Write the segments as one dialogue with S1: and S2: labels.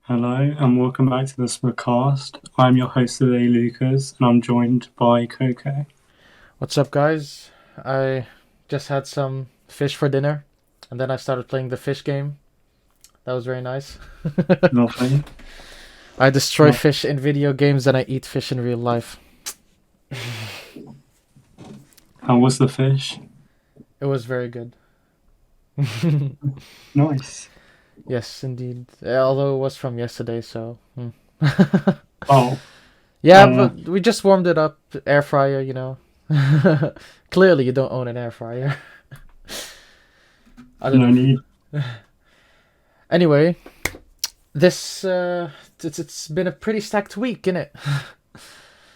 S1: Hello and welcome back to the Splacast. I'm your host today, Lucas, and I'm joined by Coco.
S2: What's up, guys? I just had some fish for dinner, and then I started playing the fish game. That was very nice.
S1: Lovely.
S2: I destroy
S1: Right.
S2: fish in video games and I eat fish in real life.
S1: How was the fish?
S2: It was very good.
S1: Nice.
S2: Yes, indeed. Although it was from yesterday, so.
S1: Oh,
S2: Yeah,
S1: uh,
S2: but we just warmed it up, air fryer. Clearly, you don't own an air fryer. I don't know
S1: no
S2: if you.
S1: need.
S2: Anyway, this it's been a pretty stacked week, innit?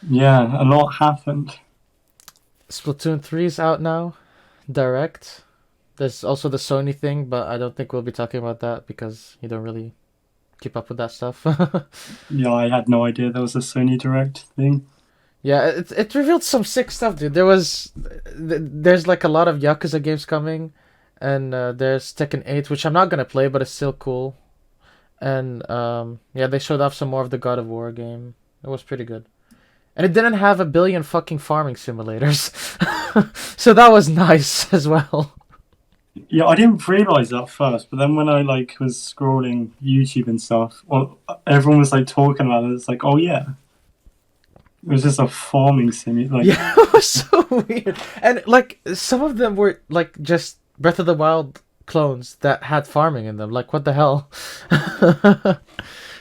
S1: Yeah, a lot happened.
S2: Splatoon 3 is out now, direct. There's also the Sony thing, but I don't think we'll be talking about that because you don't really keep up with that stuff.
S1: Yeah, I had no idea there was a Sony Direct thing.
S2: Yeah, it revealed some sick stuff, dude. There's like a lot of Yakuza games coming, and there's Tekken 8, which I'm not gonna play, but it's still cool. And yeah, they showed off some more of the God of War game. It was pretty good, and it didn't have a billion fucking farming simulators, so that was nice as well.
S1: Yeah, I didn't realize that first, but then when I was scrolling YouTube and stuff, well, everyone was talking about it. It's like, oh yeah, it was just a farming sim.
S2: Yeah, it was so weird. And like some of them were like just Breath of the Wild clones that had farming in them. Like what the hell?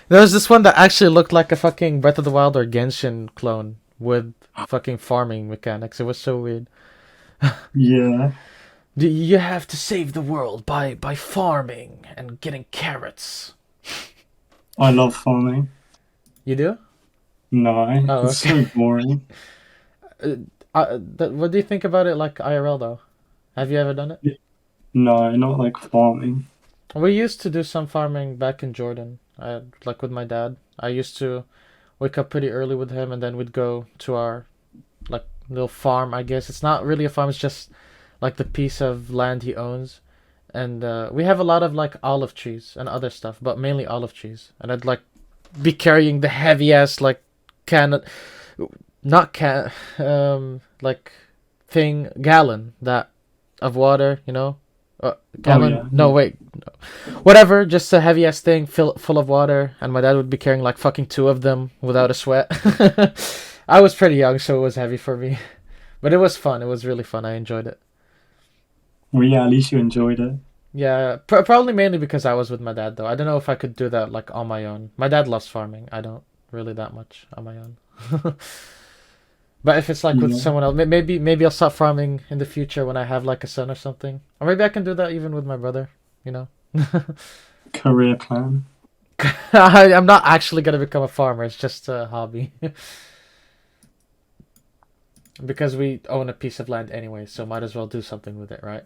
S2: There was this one that actually looked like a fucking Breath of the Wild or Genshin clone with fucking farming mechanics. It was so weird.
S1: Yeah,
S2: You have to save the world by farming and getting carrots.
S1: I love farming.
S2: You do?
S1: No,
S2: Oh,
S1: it's
S2: okay.
S1: so boring.
S2: What do you think about it like IRL though? Have you ever done it?
S1: No, not like farming.
S2: We used to do some farming back in Jordan. Like with my dad. I used to wake up pretty early with him, and then we'd go to our like little farm. I guess it's not really a farm. It's just like the piece of land he owns, and we have a lot of like olive trees and other stuff, but mainly olive trees. And I'd like be carrying the heavy ass like can, not can, like thing gallon that of water.
S1: Oh
S2: Gallon?
S1: yeah,
S2: No, wait. Whatever, just a heavy ass thing full of water, and my dad would be carrying like fucking two of them without a sweat. I was pretty young, so it was heavy for me. But it was fun. It was really fun. I enjoyed it.
S1: well yeah. At least you enjoyed it.
S2: Yeah, probably mainly because I was with my dad, though. I don't know if I could do that like on my own. My dad loves farming. I don't really that much on my own. But if it's like with
S1: Yeah,
S2: someone else, maybe I'll start farming in the future when I have like a son or something, or maybe I can do that even with my brother. You know.
S1: career plan.
S2: I'm not actually gonna become a farmer. It's just a hobby. Because we own a piece of land anyway, so might as well do something with it, right?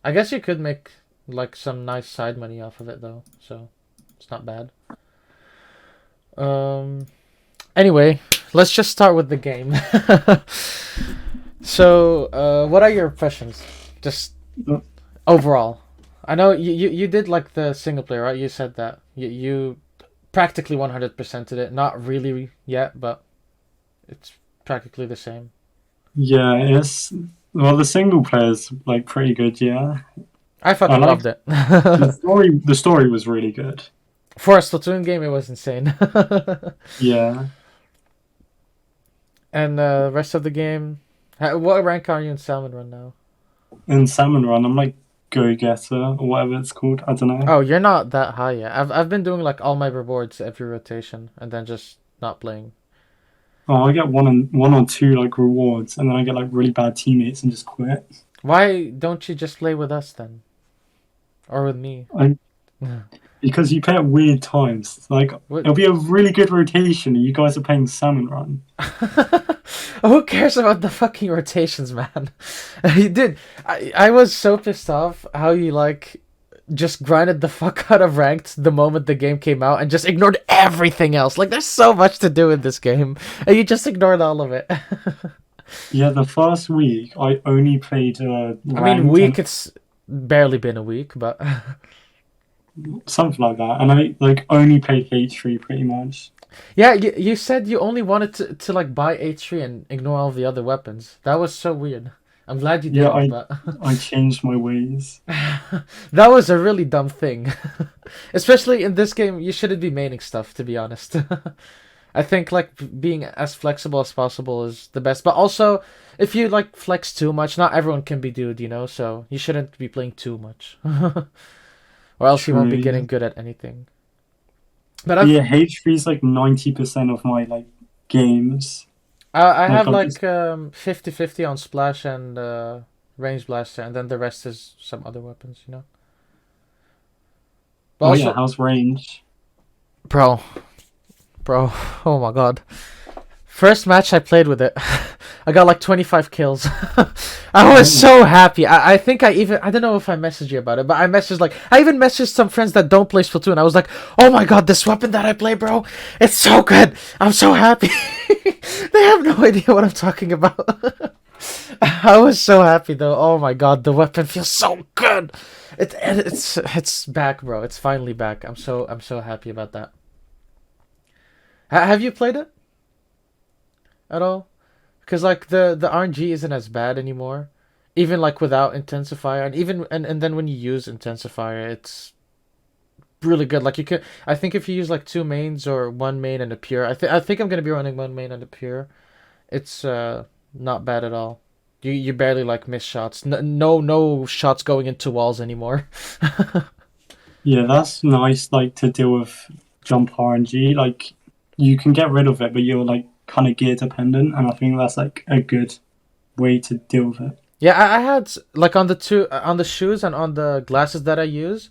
S2: I guess you could make like some nice side money off of it though, so it's not bad. Um. Anyway, let's just start with the game. So, what are your impressions? Just overall. I know you did like the single player, right? You said that you practically 100%ed it. Not really yet, but it's practically the same.
S1: Yeah, it's well the single player's pretty good. Yeah,
S2: I
S1: I
S2: fucking
S1: like
S2: loved it.
S1: the story. The story was really good.
S2: For a Splatoon game, it was insane.
S1: Yeah,
S2: And rest of the game, what rank are you in Salmon Run now?
S1: in Salmon Run, I'm like go getter or whatever it's called. I don't know.
S2: Oh, you're not that high yet. I've been doing like all my rewards every rotation and then just not playing.
S1: Oh, I get one or two rewards, and then I get really bad teammates and just quit.
S2: Why don't you just play with us then, or with me?
S1: I Because you play at weird times. Like
S2: What?
S1: it'll be a really good rotation, and you guys are playing Salmon Run.
S2: Who cares about the fucking rotations, man? He did. I was so pissed off how you like just grinded the fuck out of ranked the moment the game came out and just ignored everything else. Like there's so much to do in this game, and you just ignored all of it.
S1: Yeah, the first week I only played
S2: I mean,
S1: ranked,
S2: week
S1: and
S2: it's barely been a week, but
S1: something like that. And I like only played H3 pretty much.
S2: Yeah, you said you only wanted to like buy H3 and ignore all the other weapons. That was so weird. I'm glad you
S1: Yeah,
S2: didn't,
S1: I
S2: but
S1: I changed my ways.
S2: that was a really dumb thing. Especially in this game, you shouldn't be maining stuff, to be honest. I think like being as flexible as possible is the best. But also, if you like flex too much, not everyone can be dude, you know. So you shouldn't be playing too much, or else you won't
S1: True.
S2: be
S1: Yeah.
S2: getting good at anything. But
S1: But yeah, H3 is like 90% of my like games.
S2: I
S1: Like
S2: have
S1: I'll
S2: like
S1: just
S2: 50/50 on splash and range blaster, and then the rest is some other weapons, you know. But
S1: oh yeah,
S2: also,
S1: how's range?
S2: bro, bro, oh my god. First match I played with it, I got like 25 kills. I was
S1: Oh,
S2: so happy. I think I don't know if I messaged you about it, but I even messaged some friends that don't play Splatoon. I was like, oh my god, this weapon that I play, bro, it's so good. I'm so happy. They have no idea what I'm talking about. I was so happy though. Oh my god, the weapon feels so good. It's back, bro. It's finally back. I'm so happy about that. Have you played it at all? Because like the RNG isn't as bad anymore, even like without intensifier, and and then when you use intensifier, it's really good. Like you can, I think if you use like two mains or one main and a pure, I think I'm gonna be running one main and a pure. It's not bad at all. You barely like miss shots. No shots going into walls anymore.
S1: yeah, that's nice. Like to deal with jump RNG. Like you can get rid of it, but you're like kind of gear dependent, and I think that's like a good way to deal with it.
S2: Yeah, I had like on the two on the shoes and on the glasses that I use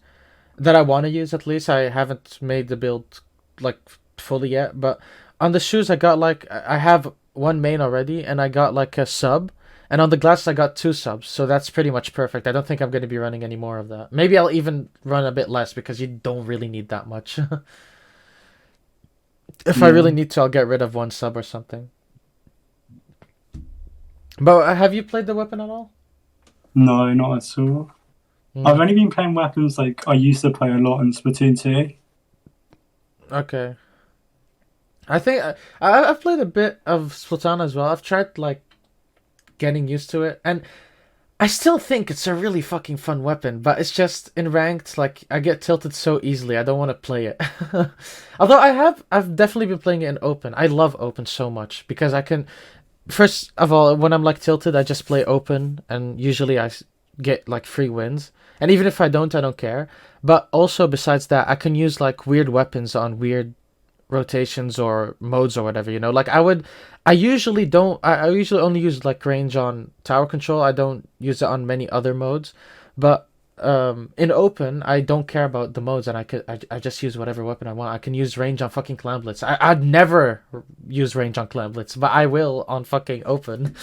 S2: that I want to use at least. I haven't made the build like fully yet, but on the shoes I got like I have one main already, and I got like a sub, and on the glasses I got two subs, so that's pretty much perfect. I don't think I'm going to be running any more of that. Maybe I'll even run a bit less because you don't really need that much. If I
S1: Yeah.
S2: really need to, I'll get rid of one sub or something. But have you played the weapon at all?
S1: No, not at all. I've
S2: Mm,
S1: only been playing weapons like I used to play a lot in Splatoon 2.
S2: okay. I think I've played a bit of Splatoon as well. I've tried like getting used to it, and I still think it's a really fucking fun weapon. But it's just in ranked, like I get tilted so easily. I don't want to play it. Although I've definitely been playing it in open. I love open so much because I can. First of all, when I'm like tilted, I just play open, and usually get like free wins. And even if I don't care. But also besides that, I can use like weird weapons on weird rotations or modes or whatever, you know. Like I usually don't I usually only use like range on tower control. I don't use it on many other modes. But in open I don't care about the modes, and I just use whatever weapon I want. I can use range on fucking clam blitz. I'd never use range on clam blitz, but I will on fucking open.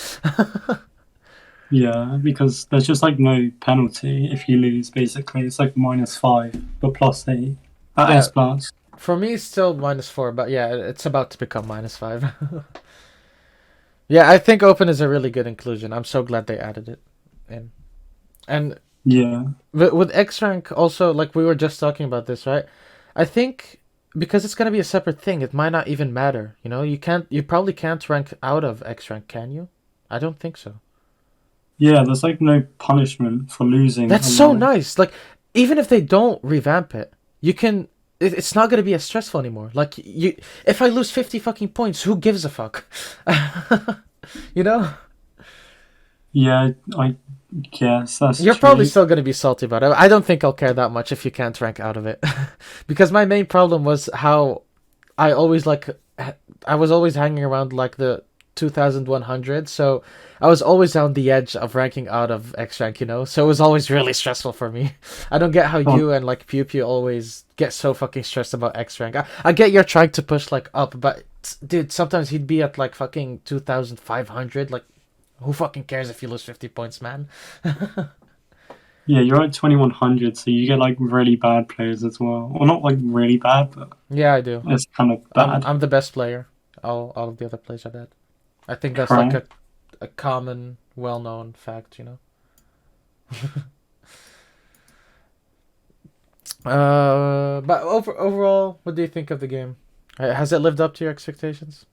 S1: Yeah, because there's just like no penalty if you lose. Basically, it's like -5 but +8 at
S2: Yeah,
S1: S plus.
S2: for me it's still -4, but yeah, it's about to become -5. Yeah, I think open is a really good inclusion. I'm so glad they added it in. And
S1: Yeah,
S2: with X rank also, like we were just talking about this, right? I think because it's gonna be a separate thing, it might not even matter. You know, you probably can't rank out of X rank, can you? I don't think so.
S1: yeah. There's like no punishment for losing
S2: That's
S1: a
S2: so
S1: level.
S2: nice. Like even if they don't revamp it, you can. It's not gonna be as stressful anymore. Like if I lose 50 fucking points, who gives a fuck? You know.
S1: Yeah, I guess that's
S2: You're probably
S1: true.
S2: still going to be salty about it. I don't think I'll care that much if you can't rank out of it. Because my main problem was how I always like I was always hanging around like the 2100, so I was always on the edge of ranking out of X rank, you know? So it was always really stressful for me. I don't get how
S1: Oh,
S2: you and like Pew Pew always get so fucking stressed about X rank. I get you're trying to push like up, but dude, sometimes he'd be at like fucking 2500. Like who fucking cares if you lose 50 points, man?
S1: yeah, you're at 2100, so you get like really bad players as well. Well, not like really bad, but
S2: Yeah, I do.
S1: it's kind of bad,
S2: I'm the best player. All of the other players are bad. I think that's like
S1: right?
S2: a common, well known fact, you know. But overall, what do you think of the game? Has it lived up to your expectations?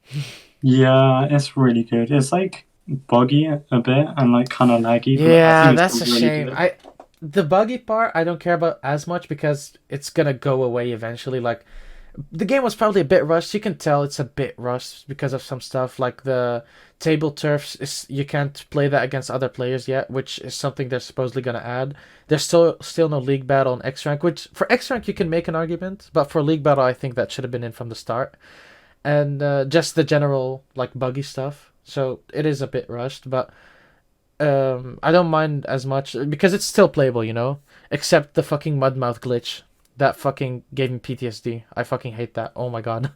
S1: Yeah, it's really good. It's like buggy a bit and like kind of laggy, but I
S2: Yeah,
S1: think it's
S2: that's
S1: still
S2: a
S1: really
S2: shame.
S1: good.
S2: The buggy part I don't care about as much because it's gonna go away eventually. Like the game was probably a bit rushed. You can tell it's a bit rushed because of some stuff like the table turfs. You can't play that against other players yet, which is something they're supposedly gonna add. There's still no league battle on X rank, which for X rank you can make an argument, but for league battle I think that should have been in from the start. And just the general like buggy stuff. So it is a bit rushed, but I don't mind as much because it's still playable, you know. Except the fucking mudmouth glitch. That fucking gave me PTSD. I fucking hate that. Oh my god.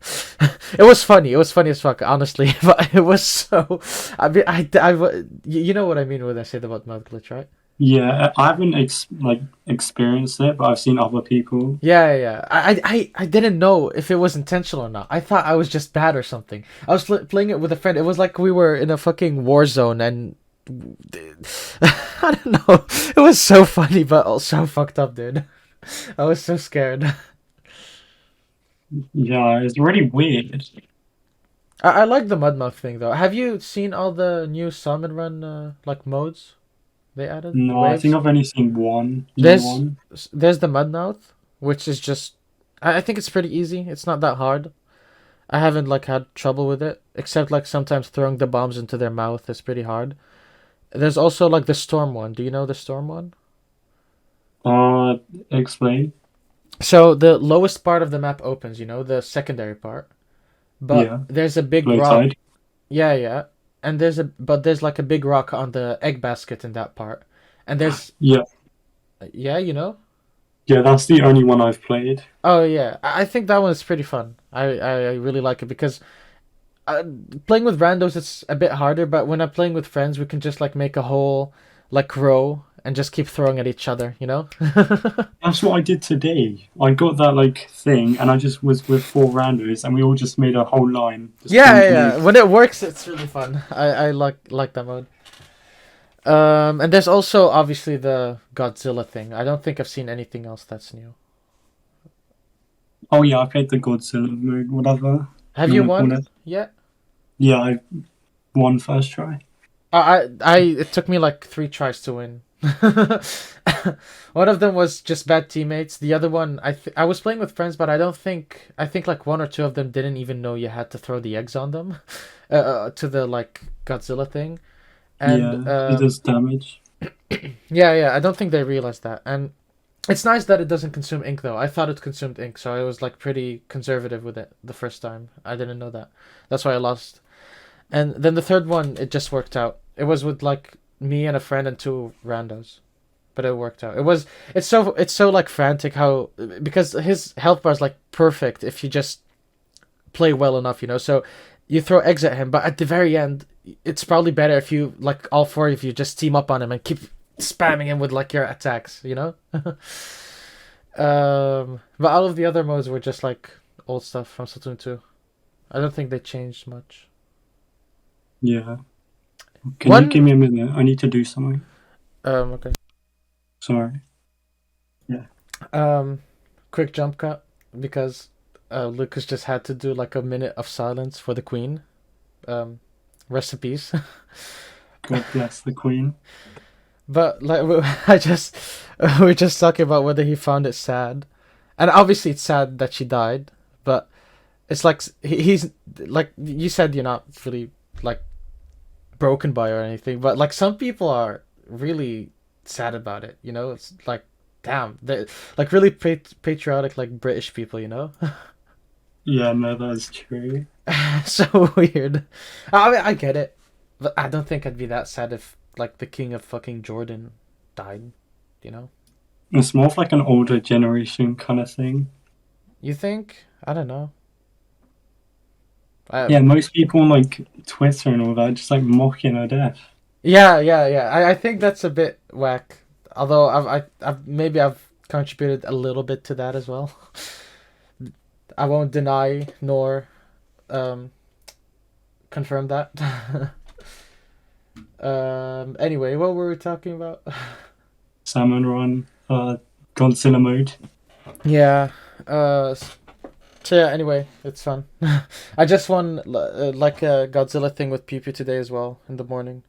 S2: It was funny. It was funny as fuck, honestly. But it was so. I mean, you know what I mean when I say the mudmouth glitch, right?
S1: Yeah, I haven't like experienced it, but I've seen other people.
S2: Yeah. I didn't know if it was intentional or not. I thought I was just bad or something. I was playing it with a friend. It was like we were in a fucking war zone and I don't know. It was so funny, but also fucked up, dude. I was so scared.
S1: Yeah, it's really weird.
S2: I like the Mudmouth thing though. Have you seen all the new Salmon Run like modes they added? The
S1: No, I think
S2: waves.
S1: I've only seen one new
S2: There's
S1: one.
S2: there's the Mudmouth, which is just I think it's pretty easy. It's not that hard. I haven't like had trouble with it, except like sometimes throwing the bombs into their mouth is pretty hard. There's also like the Storm one. Do you know the Storm one?
S1: Uh, explain.
S2: So the lowest part of the map opens, you know, the secondary part. But
S1: Yeah,
S2: there's a big
S1: low
S2: rock.
S1: tide.
S2: Yeah. And there's like a big rock on the egg basket in that part. And there's
S1: Yeah,
S2: yeah, you know?
S1: yeah, that's the only one I've played.
S2: Oh yeah. I think that one is pretty fun. I really like it because uh, playing with randos it's a bit harder, but when I'm playing with friends we can just like make a whole like row and just keep throwing at each other, you know?
S1: That's what I did today. I got that like thing, and I just was with four randos, and we all just made a whole line, just dunking
S2: Yeah.
S1: eggs.
S2: When it works it's really fun. I like that mode. And there's also obviously the Godzilla thing. I don't think I've seen anything else that's new.
S1: Oh yeah, I played the Godzilla mode, whatever
S2: Have
S1: you
S2: you
S1: want to call
S2: won
S1: it.
S2: yet?
S1: Yeah, I won first try.
S2: It took me like 3 tries to win. One of them was just bad teammates. The other one, I was playing with friends, but I think like one or two of them didn't even know you had to throw the eggs on them, to the like Godzilla thing. And
S1: Yeah, it does damage.
S2: yeah, I don't think they realized that. And it's nice that it doesn't consume ink though. I thought it consumed ink, so I was like pretty conservative with it the first time. I didn't know that. That's why I lost. And then the third one, it just worked out. It was with like me and a friend and two randos, but it worked out. It's so like frantic how because his health bar is like perfect if you just play well enough, you know. So you throw eggs at him, but at the very end, it's probably better if you like all four of you just team up on him and keep spamming him with like your attacks, you know. But all of the other modes were just like old stuff from Splatoon 2. I don't think they changed much.
S1: Yeah. Can you
S2: One
S1: give me a minute? I need to do something.
S2: okay.
S1: Sorry. Yeah.
S2: Um quick jump cut because Lucas just had to do like a minute of silence for the Queen. Um Recipes.
S1: God bless the Queen.
S2: But like I just we're just talking about whether he found it sad. And obviously it's sad that she died, but it's like he's like you said you're not really like broken by her or anything, but like some people are really sad about it, you know? It's like damn, they like really patriotic like British people, you know?
S1: Yeah, no, that's true.
S2: So weird. I mean, I get it, but I don't think I'd be that sad if like the king of fucking Jordan died, you know?
S1: It's more of like an older generation kind of thing.
S2: You think? I don't know. I
S1: Yeah, most people on like Twitter and all that just like mocking her death.
S2: yeah. I think that's a bit whack. Although I've maybe I've contributed a little bit to that as well. I won't deny nor um confirm that. Anyway, what were we talking about?
S1: Salmon Run, Godzilla mode.
S2: Yeah. So yeah. Anyway, it's fun. I just won like a Godzilla thing with Pew Pew today as well in the morning.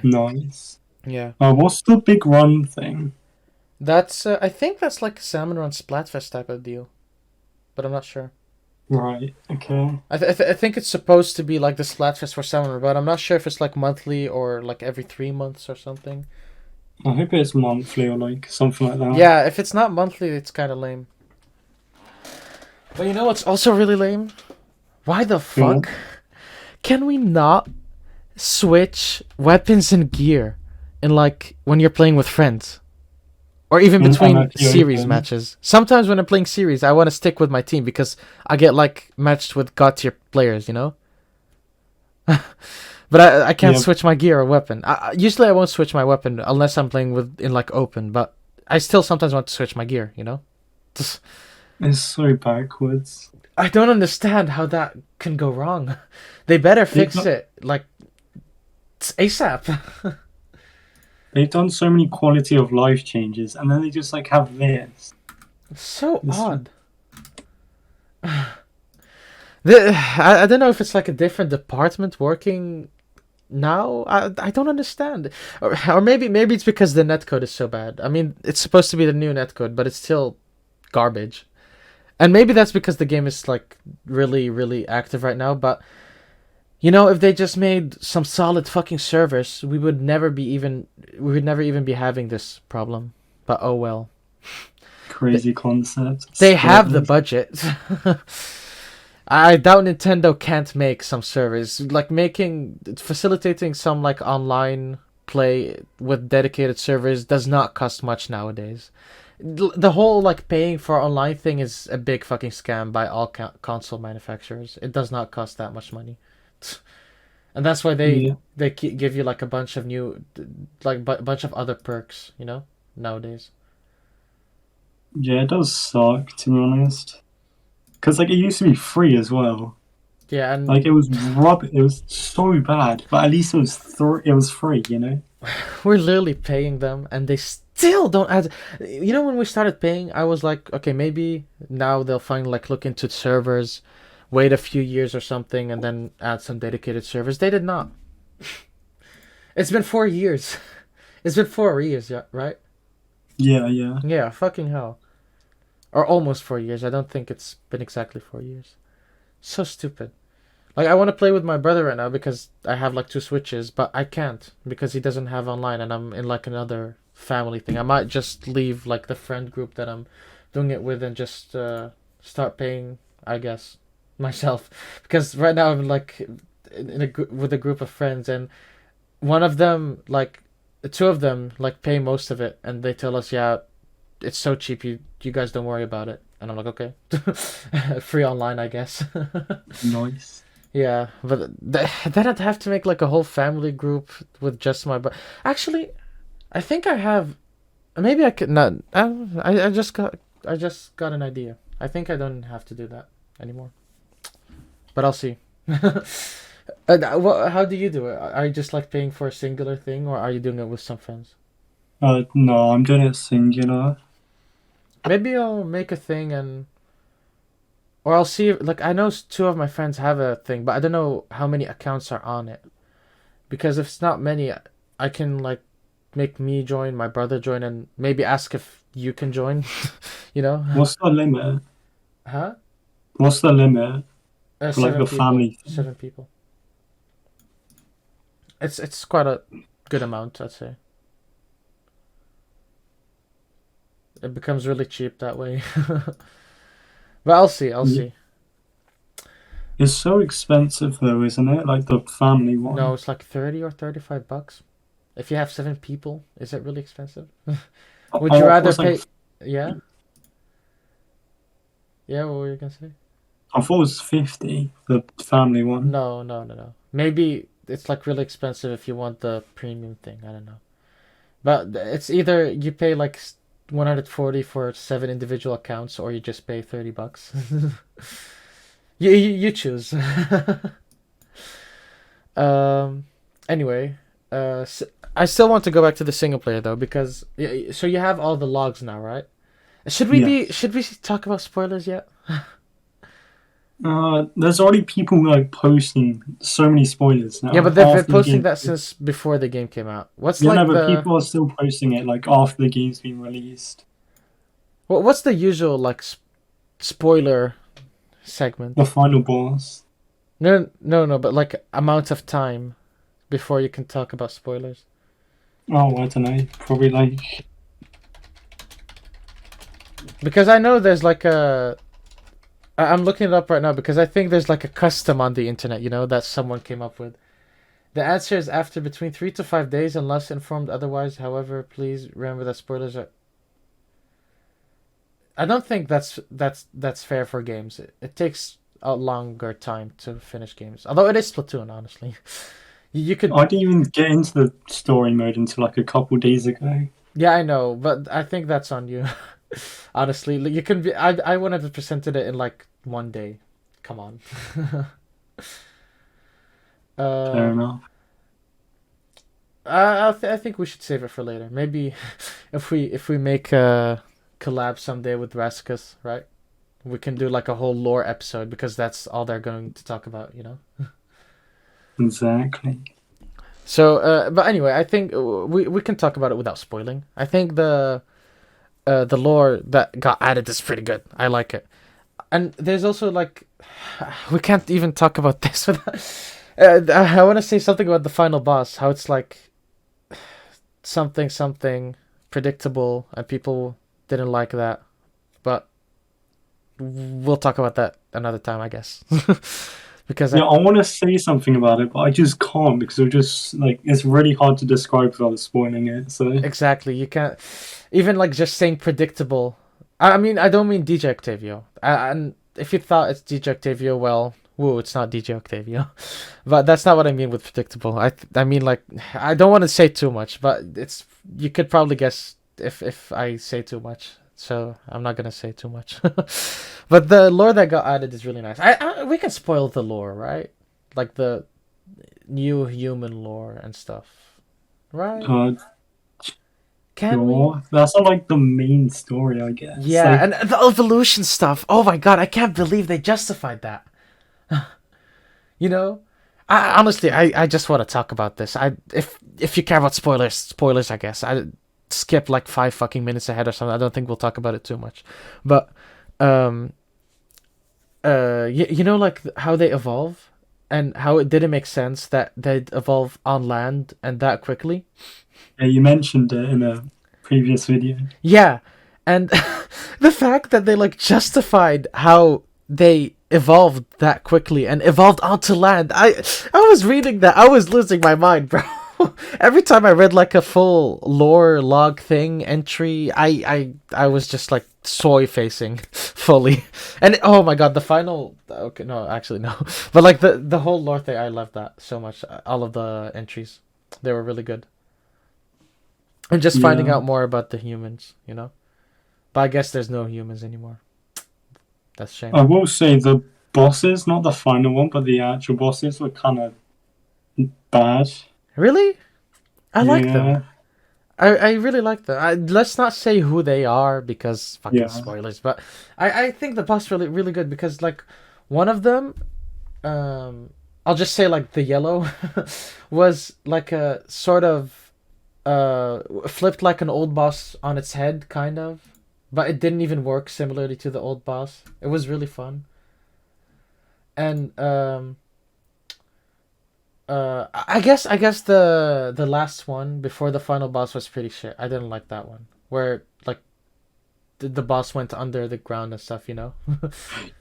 S1: Nice.
S2: Yeah.
S1: What's the big run thing?
S2: That's I think that's like a Salmon Run Splatfest type of deal, but I'm not sure.
S1: Right. Okay.
S2: I think it's supposed to be like the Splatfest for Salmon, but I'm not sure if it's like monthly or like every 3 months or something.
S1: I hope it's monthly or like something like that.
S2: Yeah, if it's not monthly, it's kind of lame. But you know what's also really lame? Why the
S1: Cool.
S2: fuck can we not switch weapons and gear in like when you're playing with friends? Or even
S1: I'm
S2: between
S1: actually
S2: series
S1: open.
S2: matches. Sometimes when I'm playing series, I want to stick with my team because I get like matched with god tier players, you know? But I can't
S1: Yeah.
S2: switch my gear or weapon. Usually I won't switch my weapon unless I'm playing with in like open, but I still sometimes want to switch my gear, you know?
S1: It's so backwards.
S2: I don't understand how that can go wrong. They better
S1: They've
S2: fix
S1: got,
S2: it like ASAP.
S1: they've done so many quality of life changes, and then they just like have this.
S2: So
S1: This
S2: odd. I don't know if it's like a different department working now. I don't understand, or maybe it's because the netcode is so bad. I mean, it's supposed to be the new netcode, but it's still garbage. And maybe that's because the game is like really active right now. But you know, if they just made some solid fucking servers, we would never even be having this problem. But oh well. They,
S1: crazy concept.
S2: they have the
S1: Servers.
S2: budget. I doubt Nintendo can't make some servers like facilitating some like online play with dedicated servers does not cost much nowadays. The whole like paying for online thing is a big fucking scam by all console manufacturers. It does not cost that much money, and that's why
S1: Yeah.
S2: they give you like a bunch of new like bunch of other perks. You know, nowadays.
S1: Yeah, it does suck to be honest. Because like it used to be free as well.
S2: Yeah, and
S1: Like it was it was so bad, but at least it was free, you know?
S2: we're literally paying them, and they still don't add. You know, when we started paying, I was like, okay, maybe now they'll finally like look into servers, wait a few years or something, and then add some dedicated servers. They did not. It's been 4 years. It's been 4 years, yeah, right?
S1: Yeah, yeah.
S2: Yeah, fucking hell. Or almost 4 years. I don't think it's been exactly 4 years. So stupid. Like I want to play with my brother right now because I have like two switches, but I can't because he doesn't have online and I'm in like another family thing. I might just leave like the friend group that I'm doing it with and just start paying, I guess, myself because right now I'm like with a group of friends and one of them like the two of them like pay most of it and they tell us yeah it's so cheap you guys don't worry about it and I'm like okay free online I guess.
S1: Nice.
S2: Yeah, but then I'd have to make like a whole family group with just my. But actually, I think I have. Maybe I could not. I just got an idea. I think I don't have to do that anymore. But I'll see. How do you do it? Are you just like paying for a singular thing, or are you doing it with some friends?
S1: No, I'm doing it singular.
S2: Maybe I'll make a thing and. Or I'll see. Like I know two of my friends have a thing, but I don't know how many accounts are on it. Because if it's not many, I can like make me join, my brother join, and maybe ask if you can join. You know?
S1: What's the limit?
S2: Huh?
S1: What's the limit for like
S2: Seven
S1: the
S2: people.
S1: family thing?
S2: 7 people. It's quite a good amount, I'd say. It becomes really cheap that way. But I'll see. I'll
S1: Yeah.
S2: see.
S1: It's so expensive though, isn't it? Like the family
S2: No,
S1: one.
S2: it's like 30 or 35 bucks. If you have 7 people, is it really expensive? Would you
S1: Oh,
S2: rather
S1: was like
S2: pay? Yeah. Yeah. What were you gonna say?
S1: I thought it was 50, the family one.
S2: No. Maybe it's like really expensive if you want the premium thing. I don't know. But it's either you pay like 140 for 7 individual accounts or you just pay 30 bucks. You choose. um anyway, I still want to go back to the single player though because so you have all the logs now, right?
S1: Yes.
S2: Should we talk about spoilers yet?
S1: There's already people like posting so many spoilers
S2: Yeah,
S1: now,
S2: but
S1: like
S2: they've been
S1: after the
S2: posting
S1: game.
S2: that since before the game came out. What's
S1: Yeah, no,
S2: like
S1: but
S2: the
S1: people are still posting it like after the game's been released.
S2: what's the usual like spoiler segment?
S1: The final boss.
S2: No, no, no, but like amount of time before you can talk about spoilers.
S1: Oh, I don't know. Probably like
S2: Because I know there's like a I'm looking it up right now because I think there's like a custom on the internet, that someone came up with. The answer is after between 3 to 5 days, unless informed otherwise. However, please remember that spoilers are. I don't think that's fair for games. It takes a longer time to finish games. Although it is Splatoon, honestly. You could.
S1: I didn't even get into the story mode until like a couple days ago.
S2: Yeah, I know, but I think that's on you. Honestly, you can be. I 100%ed it in like one day. Come on.
S1: Fair
S2: uh,
S1: enough.
S2: I think we should save it for later. Maybe if we make a collab someday with Rascus, right? We can do like a whole lore episode because that's all they're going to talk about.
S1: Exactly.
S2: So, but anyway, I think we can talk about it without spoiling. I think the lore that got added is pretty good. I like it, and there's also like we can't even talk about this without. I want to say something about the final boss. How it's like something predictable, and people didn't like that, but we'll talk about that another time, I guess. Because
S1: Yeah, I want to say something about it, but I just can't because it just like it's really hard to describe without spoiling it. So
S2: exactly, you can't even like just saying predictable. I mean, I don't mean DJ Octavio. And if you thought it's DJ Octavio, well, woo, it's not DJ Octavio. But that's not what I mean with predictable. I mean like I don't want to say too much, but it's you could probably guess if I say too much. So I'm not gonna say too much. But the lore that got added is really nice. We can spoil the lore, right? Like the new human lore and stuff, right?
S1: uh,
S2: Can we?
S1: sure, that's not like the main story, I guess.
S2: Yeah,
S1: Like
S2: and the evolution stuff. Oh my god, I can't believe they justified that. You know, honestly, I just want to talk about this. If you care about spoilers, I guess I skip like 5 fucking minutes ahead or something. I don't think we'll talk about it too much, but um, like how they evolve and how it didn't make sense that they'd evolve on land and that quickly.
S1: yeah, you mentioned it in a previous video.
S2: Yeah, and the fact that they like justified how they evolved that quickly and evolved onto land. I was reading that. I was losing my mind, bro. Every time I read like a full lore log thing entry, I was just like soy facing fully. And oh my god, the final okay, no, actually no. But like the whole lore thing, I loved that so much. All of the entries. They were really good. And just finding
S1: Yeah,
S2: out more about the humans. But I guess there's no humans anymore. That's a shame.
S1: I will say the bosses, not the final one, but the actual bosses were kind of bad.
S2: Really? I like them.
S1: Yeah,
S2: I really like them. Let's not say who they are because fucking
S1: yeah,
S2: spoilers. But I think the boss really really good because like one of them, I'll just say like the yellow, was like a sort of flipped like an old boss on its head kind of, but it didn't even work similarly to the old boss. It was really fun. And I guess the last one before the final boss was pretty shit. I didn't like that one where like the boss went under the ground and stuff.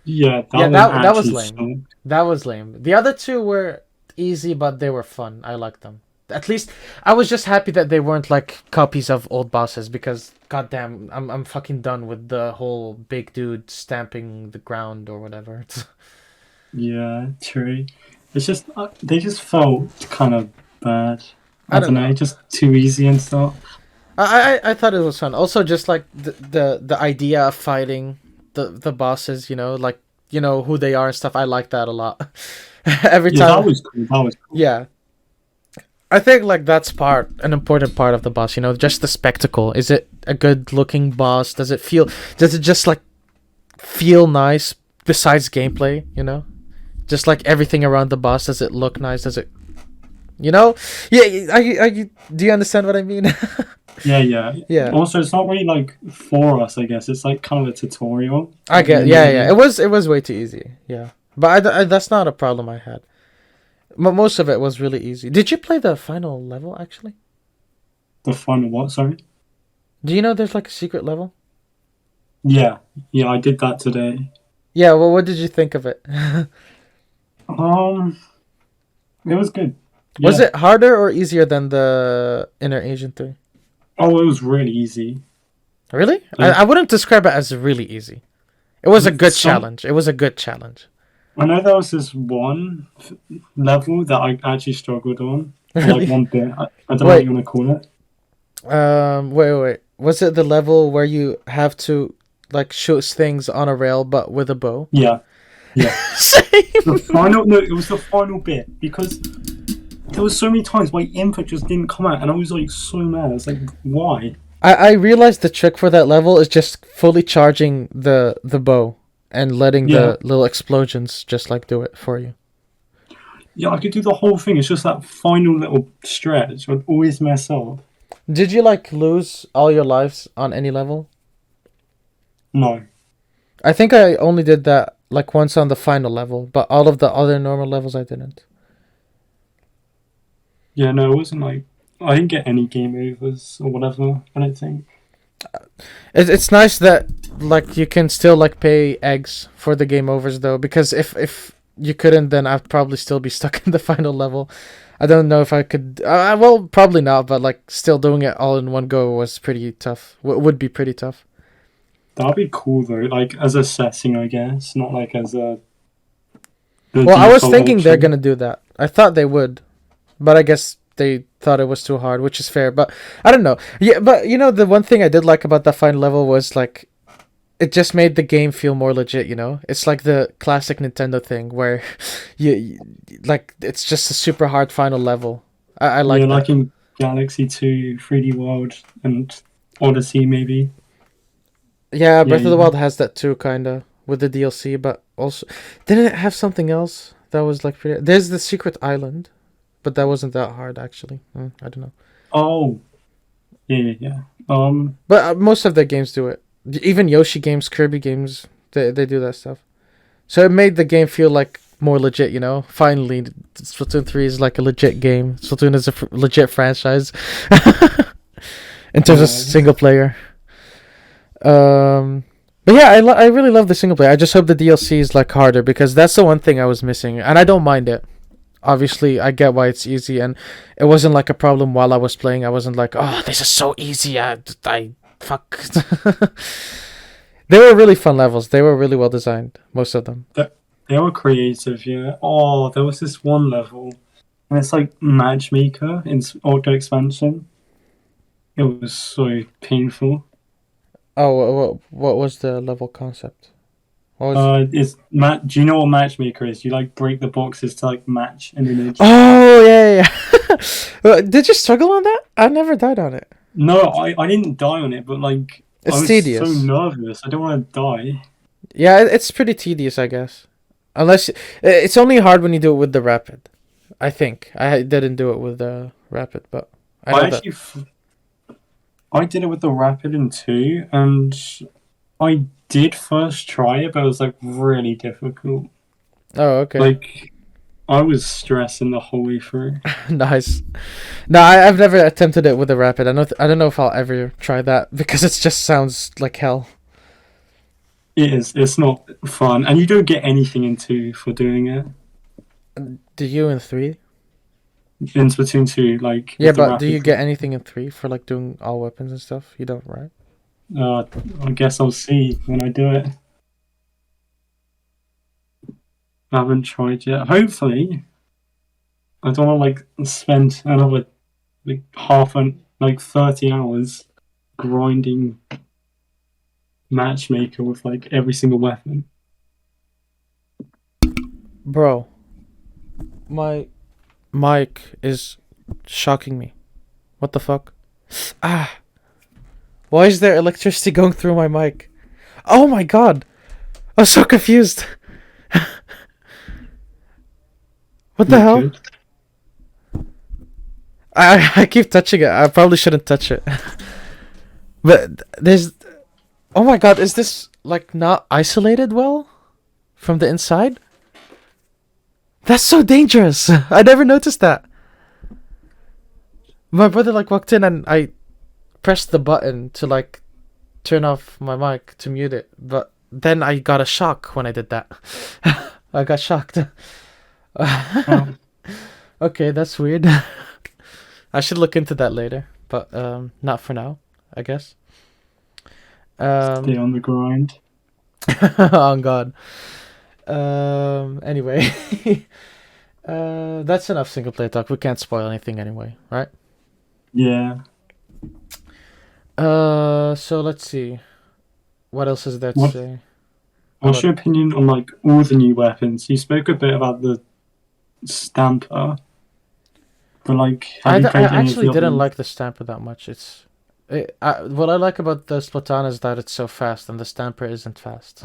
S1: yeah.
S2: Yeah,
S1: That was
S2: that was
S1: actually
S2: lame.
S1: so.
S2: That was lame. The other two were easy, but they were fun. I liked them. At least I was just happy that they weren't like copies of old bosses because goddamn, I'm fucking done with the whole big dude stamping the ground or whatever.
S1: Yeah, true. It's just they just felt kind of bad.
S2: I
S1: I
S2: don't
S1: don't know,
S2: know.
S1: just too easy and stuff.
S2: I thought it was fun. Also, just like the idea of fighting the bosses, like who they are and stuff. I like that a lot. Every
S1: Yeah, that
S2: time,
S1: was cool. That was cool.
S2: yeah. I think like that's an important part of the boss. Just the spectacle. a good looking boss? Does it feel? Does it just like feel nice? Besides gameplay, you know, just like everything around the boss. Does it look nice? Does it? You know? Yeah. Are you? Do you understand what I mean?
S1: Yeah, yeah.
S2: Yeah.
S1: Also, it's not really like for us, I guess. It's like kind of a tutorial
S2: I
S1: at the
S2: get.
S1: end of
S2: Yeah.
S1: the
S2: Yeah.
S1: day.
S2: It was way too easy. Yeah. But that's not a problem I had. Most of it was really easy. Did you play the final level actually?
S1: The final what? Sorry.
S2: Do you know there's like a secret level?
S1: Yeah, yeah. I did that today.
S2: Yeah. Well, what did you think of it?
S1: Um, it was good.
S2: Was
S1: Yeah.
S2: it harder or easier than the Inner Asian 3?
S1: Oh, it was really easy.
S2: Really? I
S1: Like
S2: wouldn't describe it as really easy. It was a good
S1: some,
S2: challenge. It was a good challenge.
S1: I know there was this one level that I actually struggled on, or like
S2: Really?
S1: one bit. I don't know what
S2: Wait.
S1: you want to call it.
S2: Wait. Was it the level where you have to like shoot things on a rail but with a bow?
S1: Yeah, yeah. The
S2: Same.
S1: final, no, it was the final bit because there was so many times my input just didn't come out, and I was like so mad. I was like, why?
S2: I realized the trick for that level is just fully charging the bow and letting
S1: Yeah,
S2: the little explosions just like do it for you.
S1: yeah. I could do the whole thing. It's just that final little stretch would always mess up.
S2: Did you like lose all your lives on any level?
S1: No.
S2: I think I only did that like once on the final level, but all of the other normal levels I didn't.
S1: Yeah, no, it wasn't like I didn't get any game overs or whatever. I don't think.
S2: It's nice that like you can still like pay eggs for the game overs though, because if you couldn't, then I'd probably still be stuck in the final level. I don't know if I could. Well, probably not, but like still doing it all in one go was pretty tough. Would be pretty tough.
S1: That'd be cool though, like as a setting, I guess, not like as a the
S2: Well, I was
S1: default
S2: thinking they're
S1: option.
S2: gonna do that. I thought they would, but I guess they thought it was too hard, which is fair. But I don't know. Yeah, but you know the one thing I did like about that final level was like it just made the game feel more legit. You know, it's like the classic Nintendo thing where you like it's just a super hard final level. I
S1: Yeah,
S2: like
S1: like
S2: that.
S1: in Galaxy 2, 3D World, and Odyssey, maybe.
S2: Yeah,
S1: Yeah,
S2: Breath of the
S1: yeah.
S2: Wild has that too, kinda with the DLC, but also didn't it have something else that was like pretty? There's the secret island, but that wasn't that hard actually. I don't know.
S1: Oh, yeah, yeah, yeah.
S2: But most of their games do it. Even Yoshi games, Kirby games, they do that stuff. So it made the game feel like more legit, you know? Finally, Splatoon 3 is like a legit game. Splatoon is a legit franchise in terms of
S1: Yeah,
S2: single player. But yeah, I really love the single player. I just hope the DLC is like harder because that's the one thing I was missing, and I don't mind it. Obviously, I get why it's easy, and it wasn't like a problem while I was playing. I wasn't like, oh, this is so easy. I fuck. They were really fun levels. They were really well designed, most of them.
S1: they were creative. Yeah. Oh, there was this one level, and it's like Matchmaker in Auto Expansion. It was so painful.
S2: Oh, what was the level concept? What was?
S1: It's Matt. Do you know what Matchmaker is? You like break the boxes to like match an image.
S2: Oh yeah. Did you struggle on that? I never died on it.
S1: No, I didn't die on it, but like I
S2: It's
S1: was so
S2: tedious.
S1: nervous. I don't want to die.
S2: Yeah, it's pretty tedious, I guess. Unless it's only hard when you do it with the rapid. I think I didn't do it with the rapid, but I know
S1: I
S2: that.
S1: actually I did it with the Rapid in two, and I did first try it, but it was like really difficult.
S2: Oh, okay.
S1: Like I was stressing the whole way through.
S2: Nice. No, I've never attempted it with the rapid. I don't know if I'll ever try that because it just sounds like hell.
S1: It is. It's not fun, and you don't get anything in two for doing it.
S2: Do you in 3?
S1: In Splatoon two, like
S2: Yeah,
S1: with the
S2: but do
S1: Rapid.
S2: you get anything in 3 for like doing all weapons and stuff? You don't, right?
S1: Uh, I guess I'll see when I do it. I haven't tried yet. Hopefully, I don't want to like spend another like half an like 30 hours grinding matchmaker with like every single weapon.
S2: Bro, my mic is shocking me. What the fuck? Ah, Why is there electricity going through my mic? Oh my god! I'm so confused. What the
S1: Not
S2: hell?
S1: good.
S2: I keep touching it. I probably shouldn't touch it. But there's. Oh my god, is this like not isolated well from the inside? That's so dangerous. I never noticed that. My brother like walked in and I pressed the button to like turn off my mic to mute it, but then I got a shock when I did that. I got shocked.
S1: Um,
S2: Okay, that's weird. I should look into that later, but not for now, I guess.
S1: stay on the grind.
S2: Oh god. Anyway. That's enough single player talk. We can't spoil anything anyway, right?
S1: Yeah.
S2: So let's see. What else is there to
S1: What
S2: say?
S1: What's
S2: About-
S1: your opinion on like all the new weapons? You spoke a bit about the stamper, but like, have you
S2: I
S1: played any of
S2: actually
S1: the
S2: didn't
S1: others?
S2: like the stamper that much. What I like about the Splatoon is that it's so fast, and the stamper isn't fast.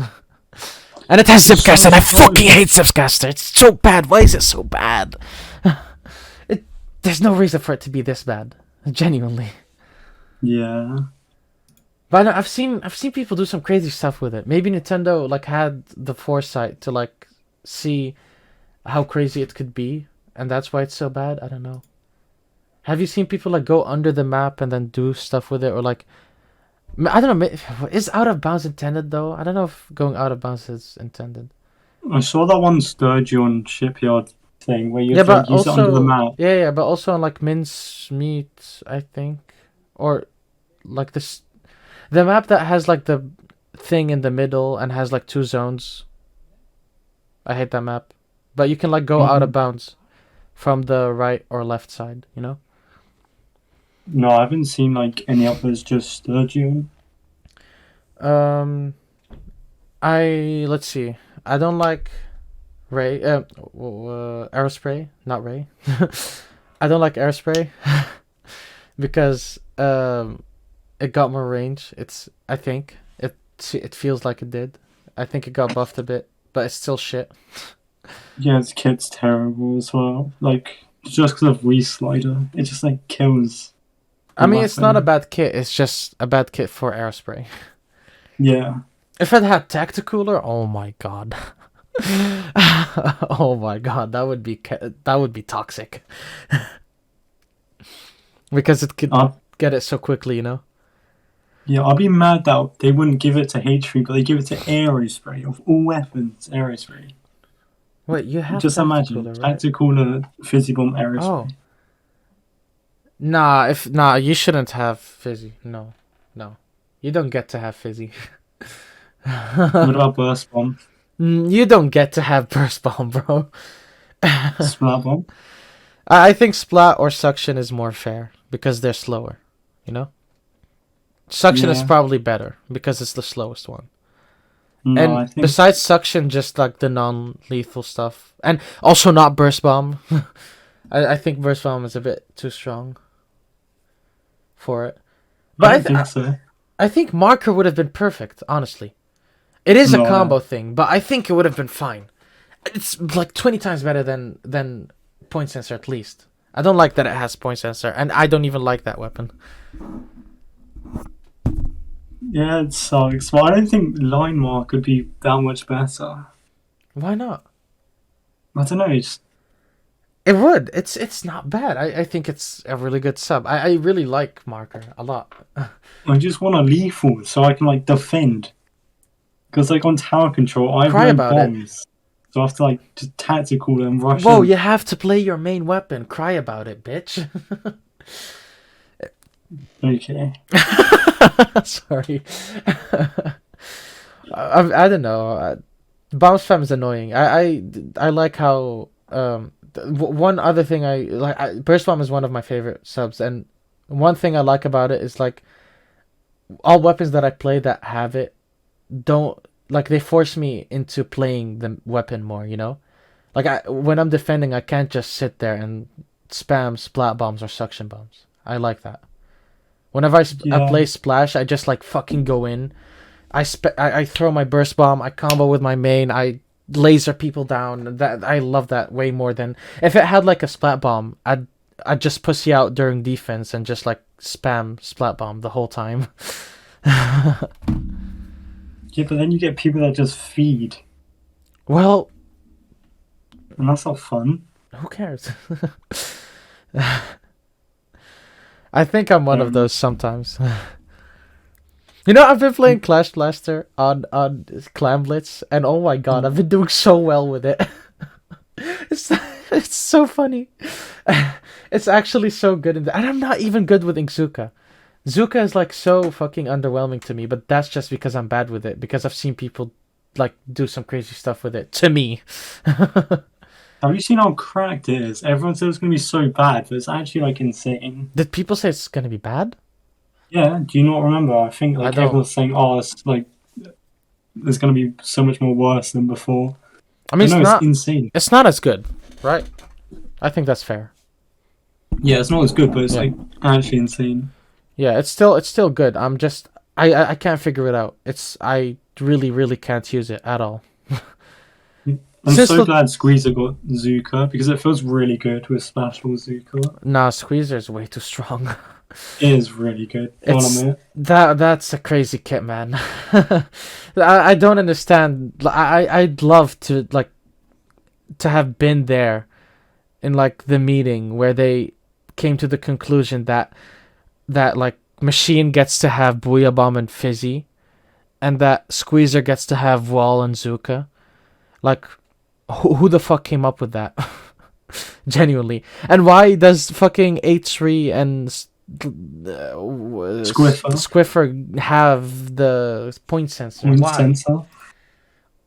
S2: And it has
S1: I'm so
S2: Zipcast, and I
S1: surprised.
S2: fucking hate Zipcaster. It's so bad. Why is it so bad? There's no reason for it to be this bad. Genuinely.
S1: Yeah.
S2: But I've seen people do some crazy stuff with it. Maybe Nintendo like had the foresight to like see how crazy it could be, and that's why it's so bad. I don't know. Have you seen people like go under the map and then do stuff with it, or like I don't know? Is out of bounds intended though? I don't know if going out of bounds is intended.
S1: I saw that one Sturgeon shipyard thing where you
S2: Yeah,
S1: have to
S2: but
S1: like, use it under the
S2: also
S1: map.
S2: yeah, but also on like mince meat, I think, or like this the map that has like the thing in the middle and has like two zones. I hate that map, but you can like go out of
S1: Mhm.
S2: bounds from the right or left side. You know.
S1: No, I haven't seen like any others, just Sturgeon.
S2: Um, let's see. I don't like Ray. Aerospray, not Ray. I don't like Aerospray because it got more range. I think it feels like it did. I think it got buffed a bit, but it's still shit.
S1: Yeah, its kit's terrible as well. Like, just because of Reslider, it just like kills the
S2: I mean, it's not a
S1: weapon.
S2: bad kit. It's just a bad kit for Aerospray.
S1: Yeah.
S2: If it had Tacticooler, oh my god. Oh my god, that would be toxic. Because it could
S1: Uh,
S2: get it so quickly, you know.
S1: yeah, I'd be mad that they wouldn't give it to H3, but they give it to Aerospray. Of all weapons, Aerospray.
S2: Wait, you have
S1: Just imagine,
S2: Tacticooler, right?
S1: Tactical Fizzy Bomb
S2: Oh,
S1: Aerospray.
S2: nah, you shouldn't have Fizzy. No, no, you don't get to have Fizzy.
S1: What about Burst Bomb?
S2: You don't get to have Burst Bomb, bro.
S1: Splat Bomb?
S2: I think Splat or Suction is more fair because they're slower. You know, Suction is
S1: Yeah.
S2: probably better because it's the slowest one.
S1: No,
S2: And
S1: I think
S2: besides Suction, just like the non-lethal stuff, and also not Burst Bomb. I think Burst Bomb is a bit too strong for it. But
S1: I don't think so.
S2: I think Marker would have been perfect, honestly. It is a
S1: No,
S2: combo
S1: no.
S2: thing, but I think it would have been fine. It's like 20 times better than Point Sensor at least. I don't like that it has Point Sensor, and I don't even like that weapon.
S1: Yeah, it sucks. But I don't think Line Mark would be that much better.
S2: Why not?
S1: I don't know. It's,
S2: It would. It's not bad. I think it's a really good sub. I really like Marker a lot.
S1: I just want a lethal so I can like defend. Because like on tower control, I have
S2: Cry
S1: no
S2: about it.
S1: bombs, so I have to like just tactical and rush
S2: Whoa,
S1: in.
S2: you have to play your main weapon. Cry about it, bitch.
S1: Okay.
S2: Sorry. I don't know. Bomb spam is annoying. I like how one other thing I like. Burst bomb is one of my favorite subs, and one thing I like about it is like all weapons that I play that have it don't like they force me into playing the weapon more. You know, like when I'm defending, I can't just sit there and spam splat bombs or suction bombs. I like that. Whenever I
S1: Yeah,
S2: play Splash, I just like fucking go in. I throw my burst bomb. I combo with my main. I laser people down. That I love that way more than if it had like a splat bomb. I'd just pussy out during defense and just like spam splat bomb the whole time.
S1: yeah, but then you get people that just feed,
S2: Well,
S1: and that's not fun.
S2: who cares? I think I'm one of those sometimes. You know, I've been playing Clash Blaster on Clan Blitz, and oh my god, I've been doing so well with it. It's it's so funny. It's actually so good, and I'm not even good with Inkzuka. Zuka is like so fucking underwhelming to me, but that's just because I'm bad with it. Because I've seen people like do some crazy stuff with it. To me,
S1: Have you seen how cracked it is? Everyone says it's gonna be so bad, but it's actually like insane.
S2: did people say it's gonna be bad?
S1: Yeah, do you not remember? I think
S2: I
S1: like
S2: don't.
S1: everyone's saying, "Oh, it's like there's gonna be so much more worse than before."
S2: I mean,
S1: But no, it's insane.
S2: it's not as good, right? I think that's fair.
S1: Yeah, it's not as good, but it's
S2: Yeah.
S1: like actually insane.
S2: Yeah, it's still good. I'm just I can't figure it out. I really can't use it at all.
S1: I'm
S2: Since
S1: so
S2: the
S1: glad Squeezer got Zuka because it feels really good with Splashball Zuka.
S2: Nah, Squeezer's way too strong.
S1: It is really good. I'll
S2: It's
S1: admit.
S2: that's a crazy kit, man. I don't understand. I'd love to like to have been there in like the meeting where they came to the conclusion that like Machine gets to have Booyah Bomb and Fizzy, and that Squeezer gets to have Wall and Zuka. Like, who the fuck came up with that? Genuinely. And why does fucking H3 and Squiffer have the point sensor?
S1: Point
S2: Why?
S1: sensor,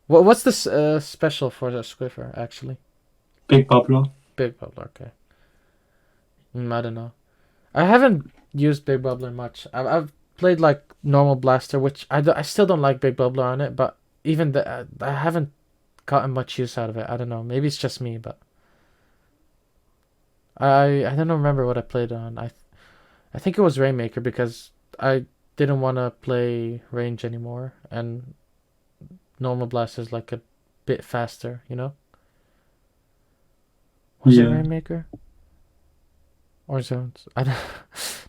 S2: What's this special for the Squiffer, actually?
S1: big bubbler.
S2: Big Bubbler, okay. I don't know. I haven't used Big Bubbler much. I've played like normal Blaster, which I still don't like Big Bubbler on it, but even I haven't gotten much use out of it. I don't know. Maybe it's just me, but I don't remember what I played on. I think it was Rainmaker because I didn't want to play range anymore, and normal Blast is like a bit faster, you know? Was it
S1: Yeah.
S2: Rainmaker? Or Zones? I don't...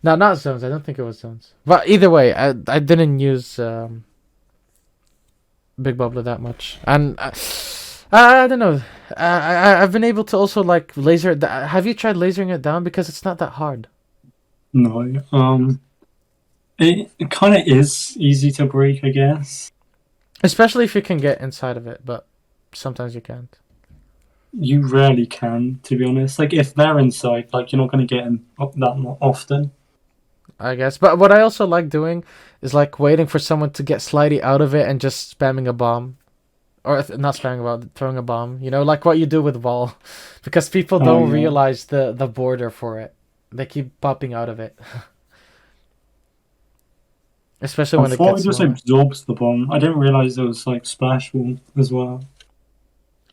S2: No, not Zones. I don't think it was Zones. But either way, I didn't use Big Bubbler that much. And I don't know. I've been able to also like laser it. Have you tried lasering it down? Because it's not that hard.
S1: No. It kind of is easy to break, I guess.
S2: Especially if you can get inside of it, but sometimes you can't.
S1: You rarely can, to be honest. Like if they're inside, like you're not going to get them that often.
S2: I guess. But what I also like doing is like waiting for someone to get slightly out of it and just spamming a bomb. Or not spamming a bomb, throwing a bomb. You know, like what you do with Wall. Because people don't realize the border for it. They keep popping out of it. Especially when
S1: I
S2: it
S1: thought
S2: gets
S1: it just
S2: lower.
S1: absorbs the bomb. I didn't realize there was like splash wall as well.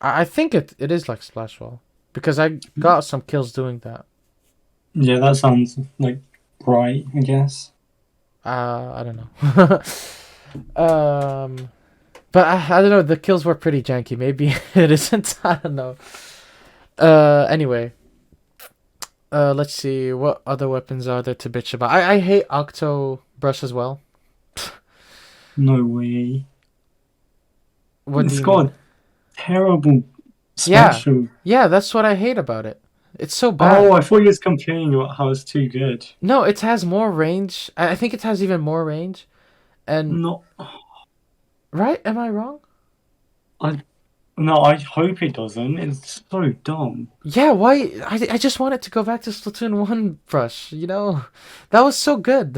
S2: I think it is like Splash Wall. Because I got some kills doing that.
S1: Yeah, that sounds like right, I guess.
S2: I don't know. But I don't know. The kills were pretty janky. Maybe it isn't. I don't know. Anyway. Let's see. What other weapons are there to bitch about? I hate Octo Brush as well.
S1: No way.
S2: What do
S1: It's
S2: you
S1: got
S2: mean?
S1: a terrible
S2: Yeah.
S1: special.
S2: Yeah, that's what I hate about it. It's so bad.
S1: Oh, I thought you was complaining about how it's too good.
S2: No, it has more range. I think it has even more range. And
S1: No,
S2: right? Am I wrong?
S1: no, I hope it doesn't. It's so dumb.
S2: Yeah, why? I just want it to go back to Splatoon 1 brush, you know? That was so good.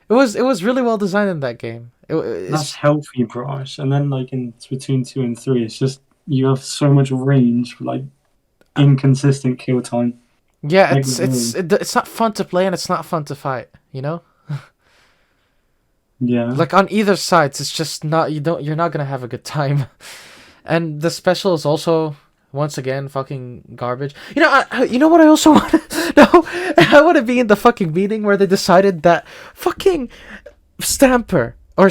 S2: It was really well designed in that game.
S1: That's healthy brush, and then like in Splatoon 2 and 3, it's just you have so much range for like inconsistent kill time.
S2: yeah,
S1: Like,
S2: it's not fun to play and it's not fun to fight, you know? Yeah.
S1: Yeah.
S2: Like on either sides, it's just not you're not gonna have a good time. And the special is also once again fucking garbage. You know, you know what I also want. No, I want to be in the fucking meeting where they decided that fucking Stamper or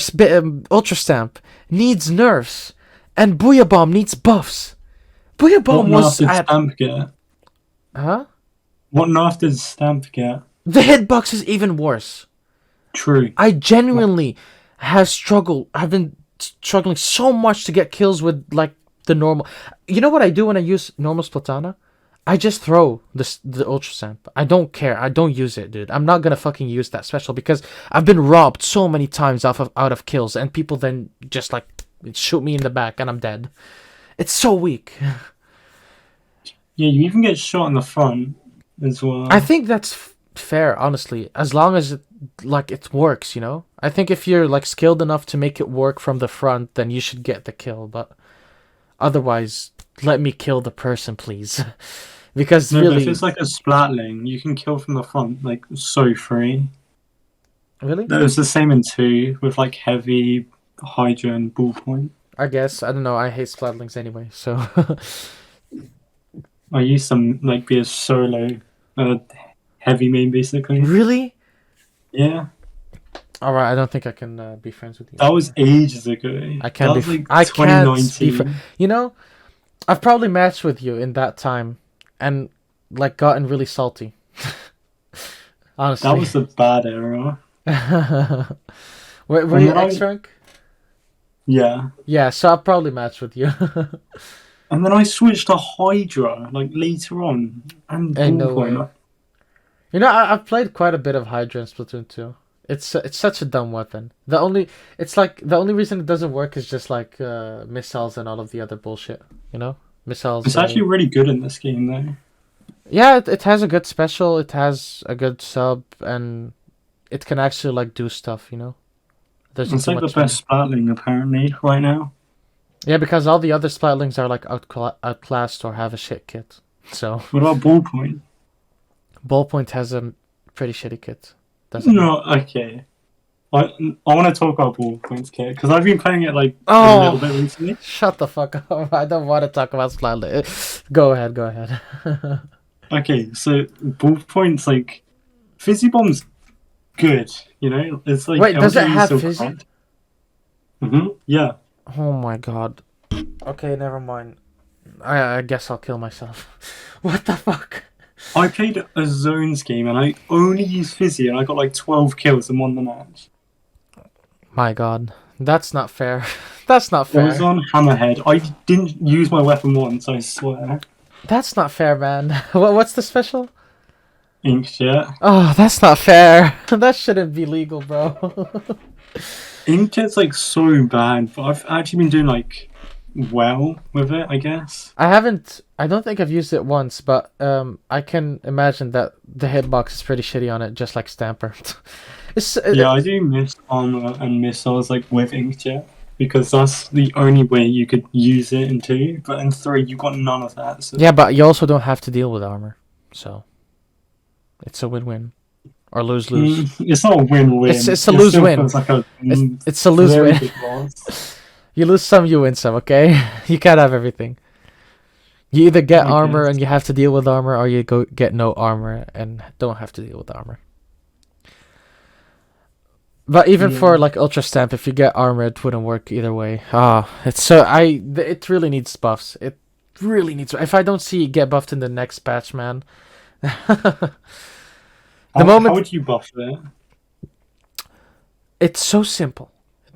S2: Ultra Stamp needs nerfs and Booyah Bomb needs buffs. Booyah
S1: What
S2: Bomb
S1: nerf
S2: was
S1: did
S2: at.
S1: Stamp get?
S2: Huh?
S1: What nerf did Stamp get?
S2: The hitbox is even worse.
S1: True.
S2: I genuinely I've been struggling so much to get kills with like the normal. You know what I do when I use normal Splatana? I just throw the Ultra Stamp. I don't care. I don't use it, dude. I'm not gonna fucking use that special because I've been robbed so many times out of kills, and people then just like shoot me in the back and I'm dead. It's so weak.
S1: Yeah, you even get shot in the front as well.
S2: I think that's fair, honestly, as long as it works, you know. I think if you're like skilled enough to make it work from the front, then you should get the kill. But otherwise, let me kill the person, please. Because
S1: no,
S2: really,
S1: but if it's like a splatling, you can kill from the front, like so free.
S2: really,
S1: That was the same in 2 with like heavy, Hydra, and ballpoint.
S2: I guess I don't know. I hate splatlings anyway, so.
S1: I used to like be a solo, heavy main basically.
S2: Really?
S1: Yeah,
S2: All right, I don't think I can be friends with you.
S1: that was ages ago.
S2: I can't
S1: that
S2: be.
S1: was like
S2: I can't be.
S1: 2019.
S2: You know, I've probably matched with you in that time, and like gotten really salty. Honestly,
S1: That was the bad era.
S2: were
S1: And
S2: you
S1: then
S2: X rank?
S1: Yeah.
S2: Yeah, so I'll probably match with you.
S1: And then I switched to Hydra, like later on. And
S2: Ain't no
S1: ballpoint.
S2: way. You know, I've played quite a bit of Hydra in Splatoon 2. It's such a dumb weapon. The only reason it doesn't work is just like missiles and all of the other bullshit. You know, missiles.
S1: It's actually really good in this game, though.
S2: Yeah, it has a good special. It has a good sub, and it can actually like do stuff. You know, there's
S1: It's
S2: too
S1: like the
S2: much.
S1: best splatling, apparently, right now.
S2: Yeah, because all the other Splatlings are like outclassed or have a shit kit. So
S1: What about ballpoint?
S2: Ballpoint has a pretty shitty kit. Doesn't it?
S1: No, okay. I want to talk about ballpoint's kit, because I've been playing it like a
S2: Oh.
S1: little bit recently.
S2: Shut the fuck up. I don't want to talk about Splatling. Go ahead.
S1: Okay, so ballpoint's like... Fizzy Bomb's good, you know? It's like...
S2: Wait, does it have
S1: so
S2: Fizzy?
S1: Yeah.
S2: Oh my god. Okay, never mind. I guess I'll kill myself. What the fuck?
S1: I played a zones game and I only used Fizzy and I got like 12 kills and won the match.
S2: My god. That's not fair. That's not
S1: I was
S2: fair.
S1: on Hammerhead. I didn't use my weapon once, I swear.
S2: That's not fair, man. What's the special?
S1: Inkjet.
S2: Oh, that's not fair. That shouldn't be legal, bro.
S1: Inkjet's like so bad, but I've actually been doing like well with it, I guess.
S2: I don't think I've used it once, but I can imagine that the hitbox is pretty shitty on it, just like Stamper.
S1: Yeah, I do miss armor and missiles like with Inkjet, because that's the only way you could use it in 2, but in 3 you got none of that. So.
S2: Yeah, but you also don't have to deal with armor, so it's a win-win or lose-lose.
S1: It's not a win-win.
S2: It's a lose-win.
S1: Like
S2: It's a lose-win. You lose some, you win some. Okay, you can't have everything. You either get armor and you have to deal with armor, or you get no armor and don't have to deal with armor. But even for like Ultra Stamp, if you get armor, it wouldn't work either way. It really needs buffs. It really needs. If I don't see it get buffed in the next patch, man.
S1: How would you buff it?
S2: It's so simple.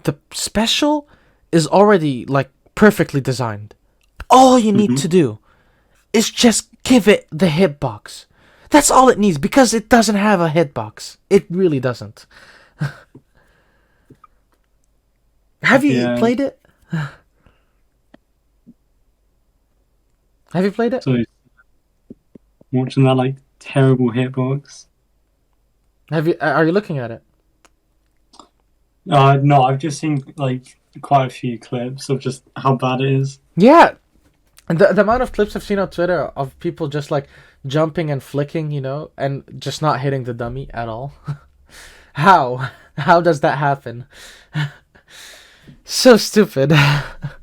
S2: The special is already like perfectly designed. All you need to do is just give it the hitbox. That's all it needs, because it doesn't have a hitbox. It really doesn't. Have you played it? Have you played it?
S1: So watching that like terrible hitbox.
S2: Are you looking at it?
S1: No, I've just seen like quite a few clips of just how bad it is.
S2: Yeah. The amount of clips I've seen on Twitter of people just like jumping and flicking, you know, and just not hitting the dummy at all. How? How does that happen? So stupid. But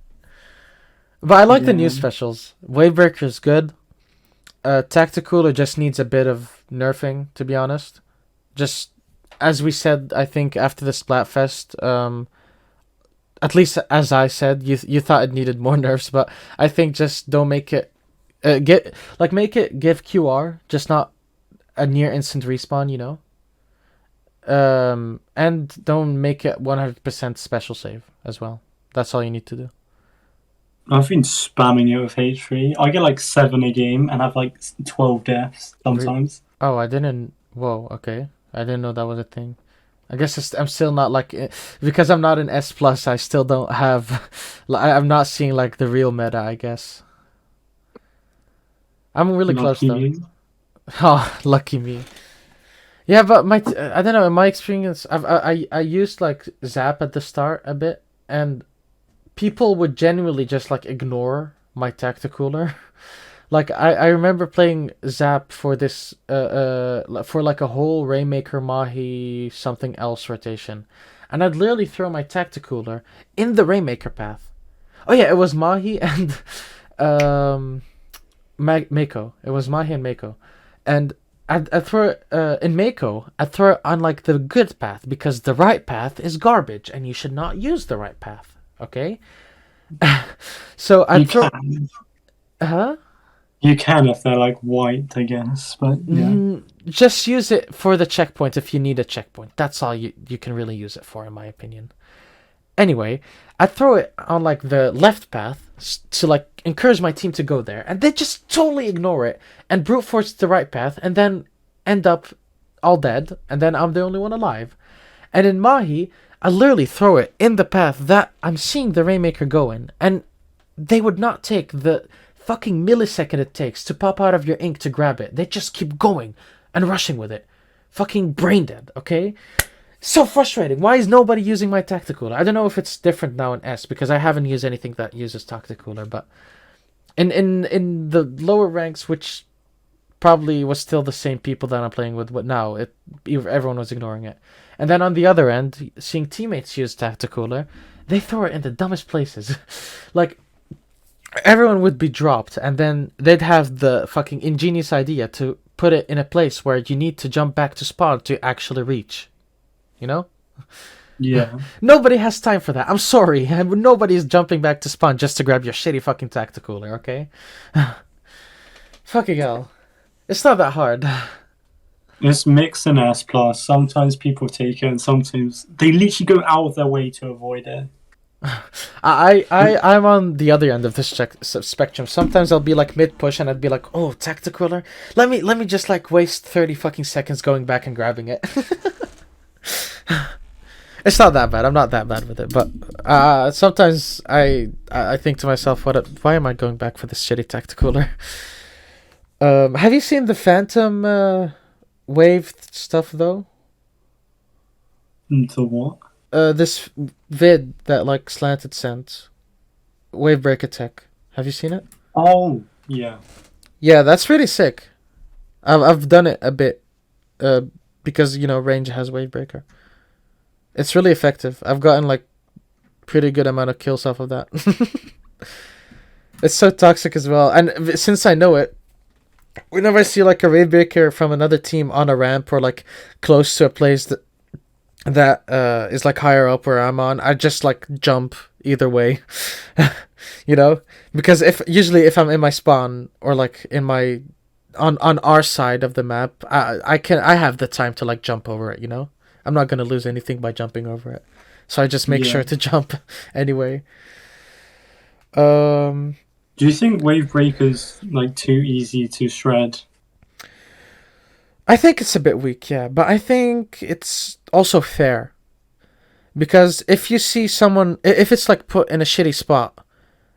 S2: I like the new specials. Wavebreaker is good. Tacticooler just needs a bit of nerfing, to be honest. Just as we said, I think after the Splatfest, at least as I said, you thought it needed more nerfs, but I think just don't make it make it give QR, just not a near instant respawn, you know. And don't make it 100% special save as well. That's all you need to do.
S1: I've been spamming it with H3. I get like 7 a game and have like 12 deaths sometimes.
S2: Oh, I didn't. Whoa, okay. I didn't know that was a thing. I guess I'm still not like because I'm not an S plus. I still don't have. I'm not seeing like the real meta. I guess I'm really close
S1: Lucky
S2: though.
S1: you.
S2: Oh, lucky me. Yeah, but I don't know. In my experience, I used like Zap at the start a bit, and people would genuinely just like ignore my tacticooler. Like I remember playing Zap for this for like a whole Rainmaker Mahi something else rotation, and I'd literally throw my tacticooler in the Rainmaker path. Oh yeah, it was Mahi and Mako. It was Mahi and Mako, and I'd throw it in Mako. I'd throw it on like the good path because the right path is garbage, and you should not use the right path. Okay, so
S1: You
S2: I'd throw.
S1: can.
S2: Huh?
S1: You can if they're like white, I guess. But yeah.
S2: Just use it for the checkpoint if you need a checkpoint. That's all you can really use it for, in my opinion. Anyway, I throw it on like the left path to like encourage my team to go there, and they just totally ignore it and brute force the right path, and then end up all dead, and then I'm the only one alive. And in Mahi, I literally throw it in the path that I'm seeing the Rainmaker go in, and they would not take the fucking millisecond it takes to pop out of your ink to grab it. They just keep going and rushing with it. Fucking brain dead, okay? So frustrating. Why is nobody using my Tacticooler? I don't know if it's different now in S because I haven't used anything that uses Tacticooler, but in the lower ranks, which probably was still the same people that I'm playing with, but now everyone was ignoring it. And then on the other end, seeing teammates use Tacticooler, they throw it in the dumbest places. Like, everyone would be dropped, and then they'd have the fucking ingenious idea to put it in a place where you need to jump back to spawn to actually reach. You know?
S1: Yeah.
S2: Nobody has time for that. I'm sorry. Nobody's jumping back to spawn just to grab your shitty fucking Tacticooler, okay? Fucking hell. It's not that hard.
S1: It's mix and S plus. Sometimes people take it and sometimes they literally go out of their way to avoid it.
S2: I'm on the other end of this spectrum. Sometimes I'll be like mid push and I'd be like, oh, Tacticooler. Let me just like waste 30 fucking seconds going back and grabbing it. It's not that bad. I'm not that bad with it, but sometimes I think to myself, why am I going back for this shitty Tacticooler? Have you seen the Phantom wave stuff though?
S1: Into what?
S2: This vid that like Slanted sent, wave break attack. Have you seen it?
S1: Oh, yeah.
S2: Yeah, that's really sick. I've done it a bit, because you know range has wave breaker. It's really effective. I've gotten like pretty good amount of kills off of that. It's so toxic as well, and since I know it, whenever I see like a wave breaker from another team on a ramp or like close to a place that is like higher up where I'm on, I just like jump either way. You know, because if I'm in my spawn or like in my on our side of the map, I have the time to like jump over it, you know. I'm not gonna lose anything by jumping over it, so I just make sure to jump anyway.
S1: Do you think wave breakers like too easy to shred?
S2: I think it's a bit weak, yeah, but I think it's also fair. Because if you see someone, if it's like put in a shitty spot,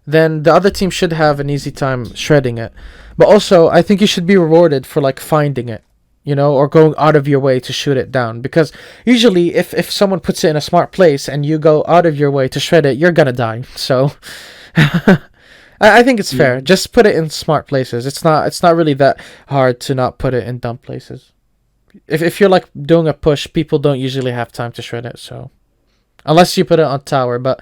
S2: then the other team should have an easy time shredding it. But also, I think you should be rewarded for like finding it, you know, or going out of your way to shoot it down. Because usually, if someone puts it in a smart place and you go out of your way to shred it, you're gonna die. So, I think it's fair. Just put it in smart places. It's not really that hard to not put it in dumb places. If you're like doing a push, people don't usually have time to shred it. So, unless you put it on tower, but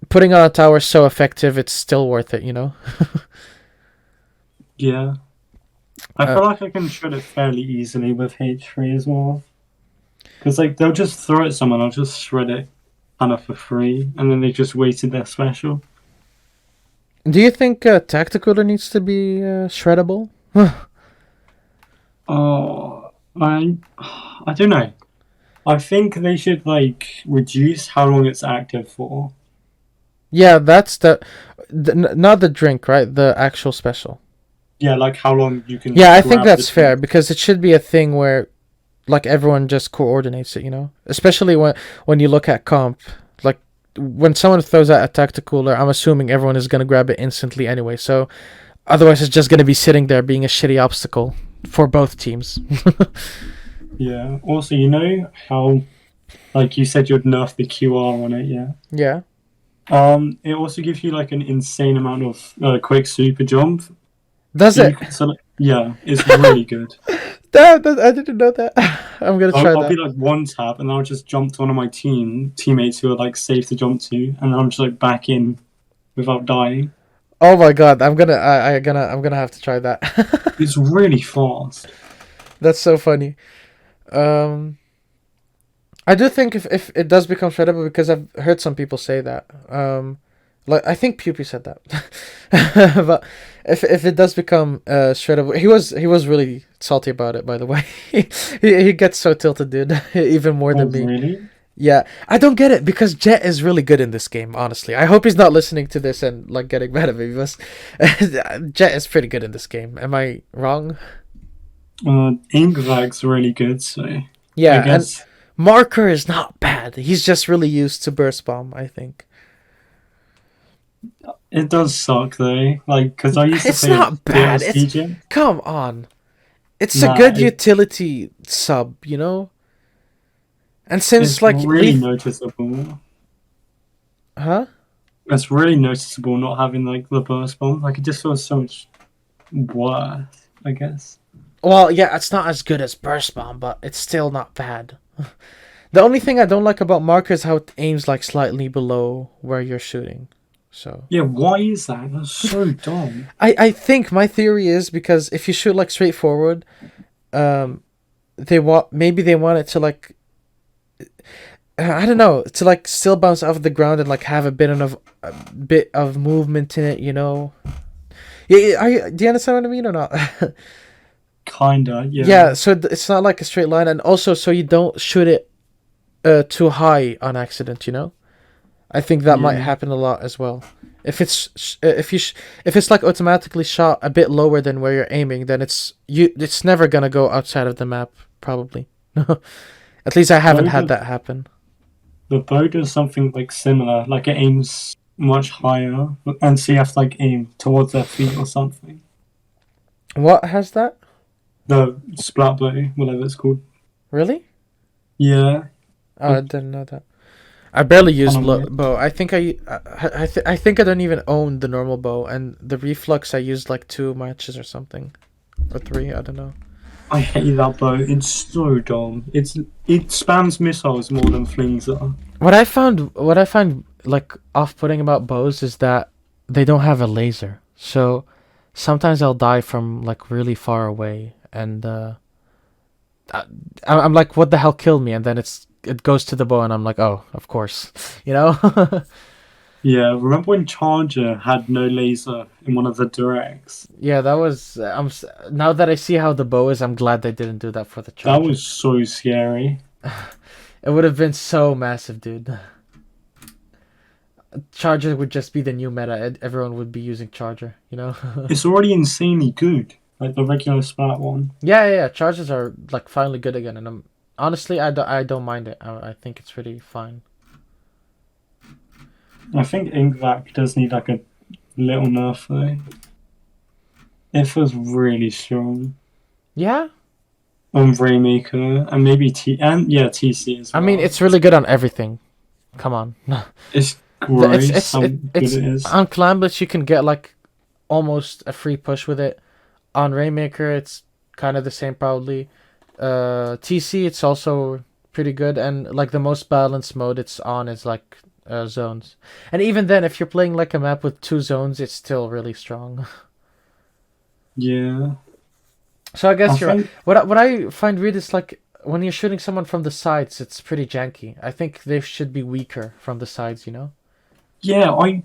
S2: putting on a tower is so effective, it's still worth it, you know?
S1: Yeah. I
S2: Uh,
S1: feel like I can shred it fairly easily with H3 as well. Because like they'll just throw it at someone, I'll just shred it kind of for free, and then they just waited their special.
S2: do you think Tacticooler needs to be shreddable?
S1: Oh, I don't know. I think they should like reduce how long it's active for.
S2: Yeah, that's not the drink, right? The actual special.
S1: Yeah, like how long you can
S2: Yeah,
S1: like
S2: I think
S1: grab the
S2: that's fair
S1: drink.
S2: because it should be a thing where like everyone just coordinates it, you know? Especially when you look at comp, like when someone throws out a tacticooler, I'm assuming everyone is gonna grab it instantly anyway. So otherwise, it's just gonna be sitting there being a shitty obstacle for both teams.
S1: Yeah. Also, you know how like you said you'd nerf the QR on it, yeah.
S2: Yeah.
S1: It also gives you like an insane amount of quick super jump.
S2: Does
S1: So you
S2: it?
S1: can select. Yeah, it's really good.
S2: I didn't know that. I'm gonna try
S1: I'll be
S2: that.
S1: like one tap, and I'll just jump to one of my teammates who are like safe to jump to, and then I'm just like back in without dying.
S2: Oh my god, I'm gonna have to try that.
S1: It's really fast.
S2: That's so funny. Um, I do think if it does become shreddable because I've heard some people say that. Like I think Pupi said that. But if it does become shreddable, he was really salty about it. By the way, he gets so tilted, dude. Even more
S1: Oh,
S2: than me.
S1: really?
S2: Yeah, I don't get it because Jet is really good in this game. Honestly, I hope he's not listening to this and like getting mad at me because Jet is pretty good in this game. Am I wrong?
S1: Inkvag's really good, so I
S2: Yeah, and
S1: guess
S2: Marker is not bad. He's just really used to Burst Bomb, I think.
S1: it does suck though. Like, because I used to
S2: It's
S1: play a
S2: not
S1: bit
S2: bad.
S1: of
S2: It's
S1: CJ.
S2: come on. It's a
S1: Nah,
S2: good utility sub, you know? And since
S1: it's
S2: like
S1: really noticeable.
S2: huh?
S1: It's really noticeable not having like the burst bomb. Like, it just feels so much worse, I guess.
S2: Well, yeah, it's not as good as Burst Bomb, but it's still not bad. The only thing I don't like about Marker is how it aims like slightly below where you're shooting. So
S1: Yeah, why is that? That's so dumb.
S2: I think my theory is because if you shoot like straight forward, um, they want it to like I don't know to like still bounce off the ground and like have a bit of movement in it, you know. Yeah, do you understand what I mean or not?
S1: Kinda,
S2: Yeah,
S1: yeah.
S2: so it's not like a straight line, and also so you don't shoot it too high on accident, you know. I think that might
S1: Yeah.
S2: happen a lot as well. If it's like automatically shot a bit lower than where you're aiming, then it's never gonna go outside of the map probably. At least I haven't
S1: Bow
S2: had
S1: does,
S2: that happen.
S1: the bow does something like similar. Like, it aims much higher, and so you have to like aim towards their feet or something.
S2: What has that?
S1: The splat bow, whatever it's called.
S2: Really?
S1: Yeah,
S2: Oh, I
S1: like
S2: didn't know that. I barely use
S1: kind of weird.
S2: bow. I think I think I don't even own the normal bow, and the reflux I used like 2 matches or something, or 3. I don't know.
S1: I hate that bow. It's so dumb. It spams missiles more than flings are.
S2: What I find like off-putting about bows is that they don't have a laser. So sometimes I'll die from like really far away, and I, I'm like, what the hell killed me? And then it goes to the bow, and I'm like, oh, of course, you know.
S1: Yeah, remember when Charger had no laser in one of the directs?
S2: Yeah, that was. Now that I see how the bow is, I'm glad they didn't do that for the
S1: That
S2: charger.
S1: was so scary.
S2: It would have been so massive, dude. Charger would just be the new meta. Everyone would be using charger, you know.
S1: It's already insanely good, like the regular splat one.
S2: Yeah. Chargers are like finally good again, and honestly, I don't mind it. I think it's pretty fine.
S1: I think Inkvac does need like a little nerf though. It feels really strong.
S2: Yeah,
S1: On Raymaker and maybe TC as
S2: I mean
S1: well.
S2: it's really good on everything. Come on,
S1: It's gross how good
S2: it's
S1: it is.
S2: on Clamblitz you can get like almost a free push with it. On Rainmaker it's kind of the same probably. TC it's also pretty good, and like the most balanced mode it's on is like zones. And even then, if you're playing like a map with 2 zones, it's still really strong.
S1: Yeah.
S2: So I
S1: I
S2: guess you're right.
S1: think
S2: What I find weird is like when you're shooting someone from the sides, it's pretty janky. I think they should be weaker from the sides, you know?
S1: yeah, I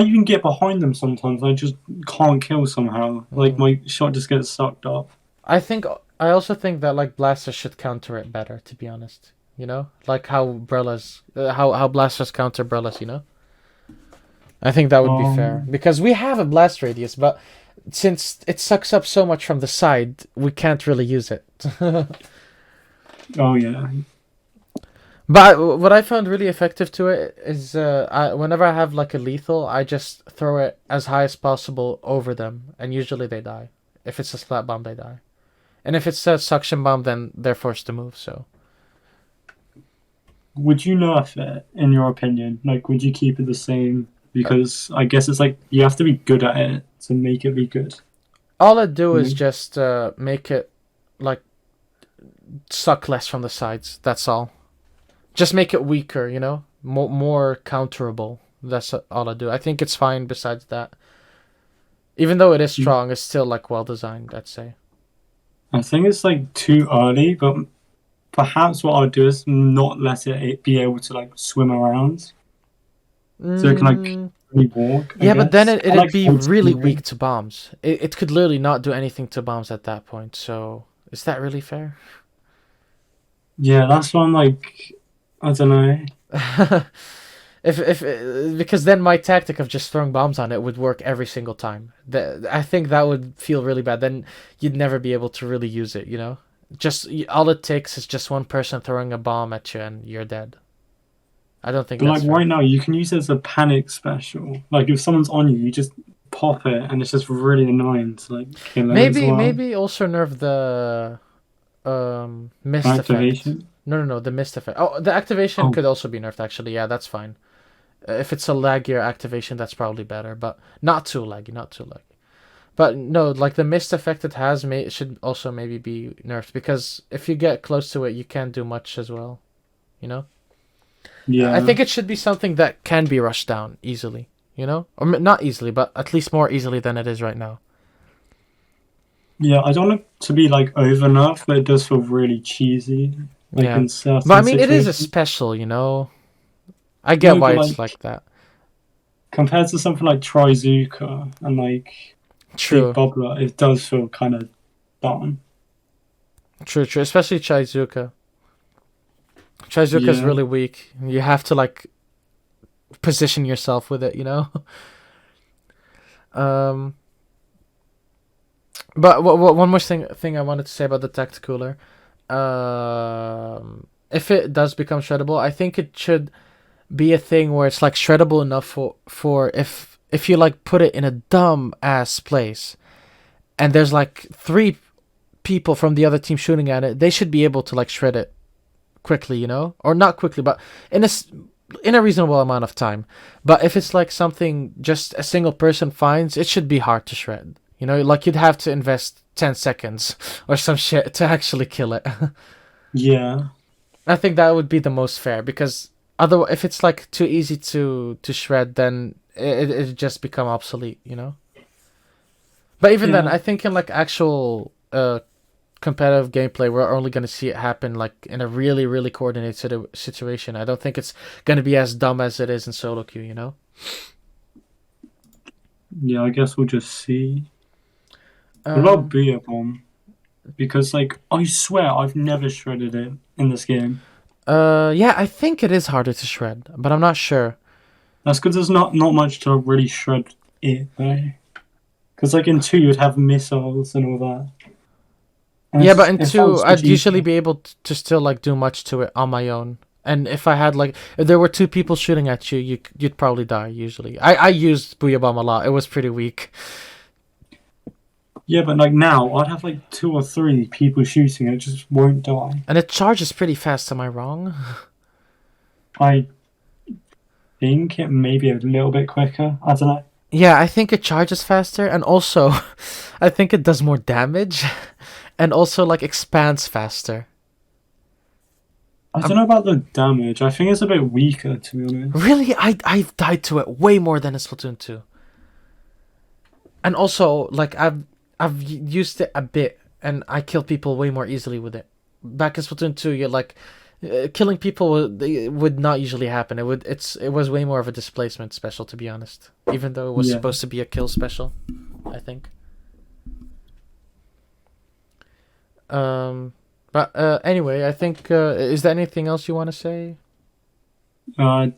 S1: even get behind them sometimes. I just can't kill somehow. Like
S2: Mm.
S1: my shot just gets sucked up.
S2: I think I also think that like blasters should counter it better, to be honest. You know, like how Brellas, how blasters counter Brellas. You know, I think that would be fair
S1: Um.
S2: because we have a blast radius, but since it sucks up so much from the side, we can't really use it.
S1: Oh yeah.
S2: But what I found really effective to it is whenever I have like a lethal, I just throw it as high as possible over them, and usually they die. If it's a slap bomb, they die. And if it's a suction bomb, then they're forced to move. So
S1: Would you nerf it, in your opinion? Like, would you keep it the same?
S2: uh,
S1: Because I guess it's like you have to be good at it to make it be good.
S2: all I do
S1: You
S2: is
S1: know?
S2: just make it like suck less from the sides. That's all. Just make it weaker, you know, more counterable. That's all I do. I think it's fine. Besides that, even though it is strong, it's still like well designed. I'd say.
S1: I think it's like too early, but perhaps what I'll do is not let it be able to like swim around, so it can like
S2: Mm,
S1: really walk. I
S2: yeah, but then
S1: guess. I
S2: it'd
S1: like
S2: be really weak
S1: ultimately.
S2: to bombs. It could literally not do anything to bombs at that point. So is that really fair?
S1: Yeah, that's why I'm like, I don't know.
S2: If because then my tactic of just throwing bombs on it would work every single time. I think that would feel really bad. Then you'd never be able to really use it. You know, just all it takes is just one person throwing a bomb at you and you're dead. I don't think
S1: But like
S2: that's
S1: right
S2: fair.
S1: now, you can use it as a panic special. Like if someone's on you, you just pop it, and it's just really annoying to like kill it as well.
S2: Maybe also nerf the mist effect.
S1: Activation.
S2: No, the mist effect. Oh, the activation
S1: Oh
S2: could also be nerfed. Actually, yeah, that's fine. If it's a laggier activation, that's probably better, but not too laggy, not too laggy. But no, like the mist effect it has should also maybe be nerfed because if you get close to it, you can't do much as well. You know, I
S1: yeah,
S2: think it should be something that can be rushed down easily. You know, or not easily, but at least more easily than it is right now.
S1: yeah. I don't want it to be like over enough, but it does feel really cheesy, like
S2: Yeah,
S1: in
S2: but I
S1: certain
S2: mean, it is a
S1: situations.
S2: special. You know, I get
S1: No,
S2: why
S1: but
S2: it's like
S1: like
S2: that.
S1: compared to something like Trizuka and like Big
S2: True,
S1: Bubbler, it does feel kind of dumb.
S2: true. Especially Chizuka. Chizuka is
S1: Yeah,
S2: really weak. You have to like position yourself with it. You know. Um, But one more thing I wanted to say about the Tacticooler. If it does become shreddable, I think it should be a thing where it's like shreddable enough for if you like put it in a dumb ass place and there's like three people from the other team shooting at it, they should be able to like shred it quickly, you know, or not quickly, but in a reasonable amount of time. But if it's like something just a single person finds, it should be hard to shred. You know, like you'd have to invest 10 seconds or some shit to actually kill it.
S1: yeah,
S2: I think that would be the most fair because otherwise, if it's like too easy to shred, then it just become obsolete, you know. But even then,
S1: yeah.
S2: I think in like actual competitive gameplay, we're only gonna see it happen like in a really coordinated situation. I don't think it's gonna be as dumb as it is in solo queue, you know.
S1: Yeah, I guess we'll just see. A lot of
S2: Um.
S1: Booyah Bomb because, like, I swear I've never shredded it in this game.
S2: Yeah, I think it is harder to shred, but I'm not sure.
S1: That's because there's not much to really shred it though. Because like in two, you'd have missiles and all that, and
S2: Yeah, but in
S1: it felt
S2: two,
S1: so much
S2: I'd usually
S1: easier.
S2: be able to still like do much to it on my own. And if I had like, if there were two people shooting at you, you'd probably die. Usually, I used Booyah Bomb a lot. It was pretty weak,
S1: Yeah, but like now, I'd have like two or three people shooting it, just won't die.
S2: and it charges pretty fast. Am I wrong?
S1: I think it may be a little bit quicker. I don't know.
S2: Yeah, I think it charges faster, and also, I think it does more damage, and also like expands faster.
S1: I don't
S2: Um,
S1: know about the damage. I think it's a bit weaker, to be honest.
S2: really, I've died to it way more than in Splatoon 2. And also like I've used it a bit and I kill people way more easily with it. Back in Splatoon 2, you're like killing people would not usually happen. It was way more of a displacement special, to be honest. Even though it was
S1: Yeah.
S2: supposed to be a kill special, I think. But anyway, I think is there anything else you want to say?
S1: Uh,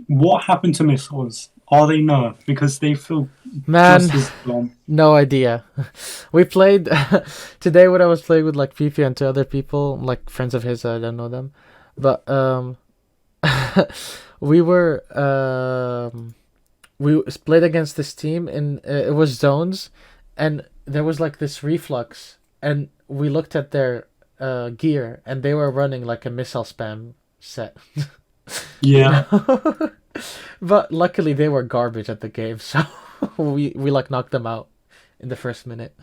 S1: what happened to missiles? Are they nerfed? Because they feel
S2: Man,
S1: just as dumb.
S2: no idea. We played today when I was playing with like Fifi and two other people, like friends of his. I don't know them, but we were we played against this team and it was zones, and there was like this reflux, and we looked at their gear, and they were running like a missile spam set. You
S1: Yeah.
S2: know? But luckily they were garbage at the game, so we like knocked them out in the first minute.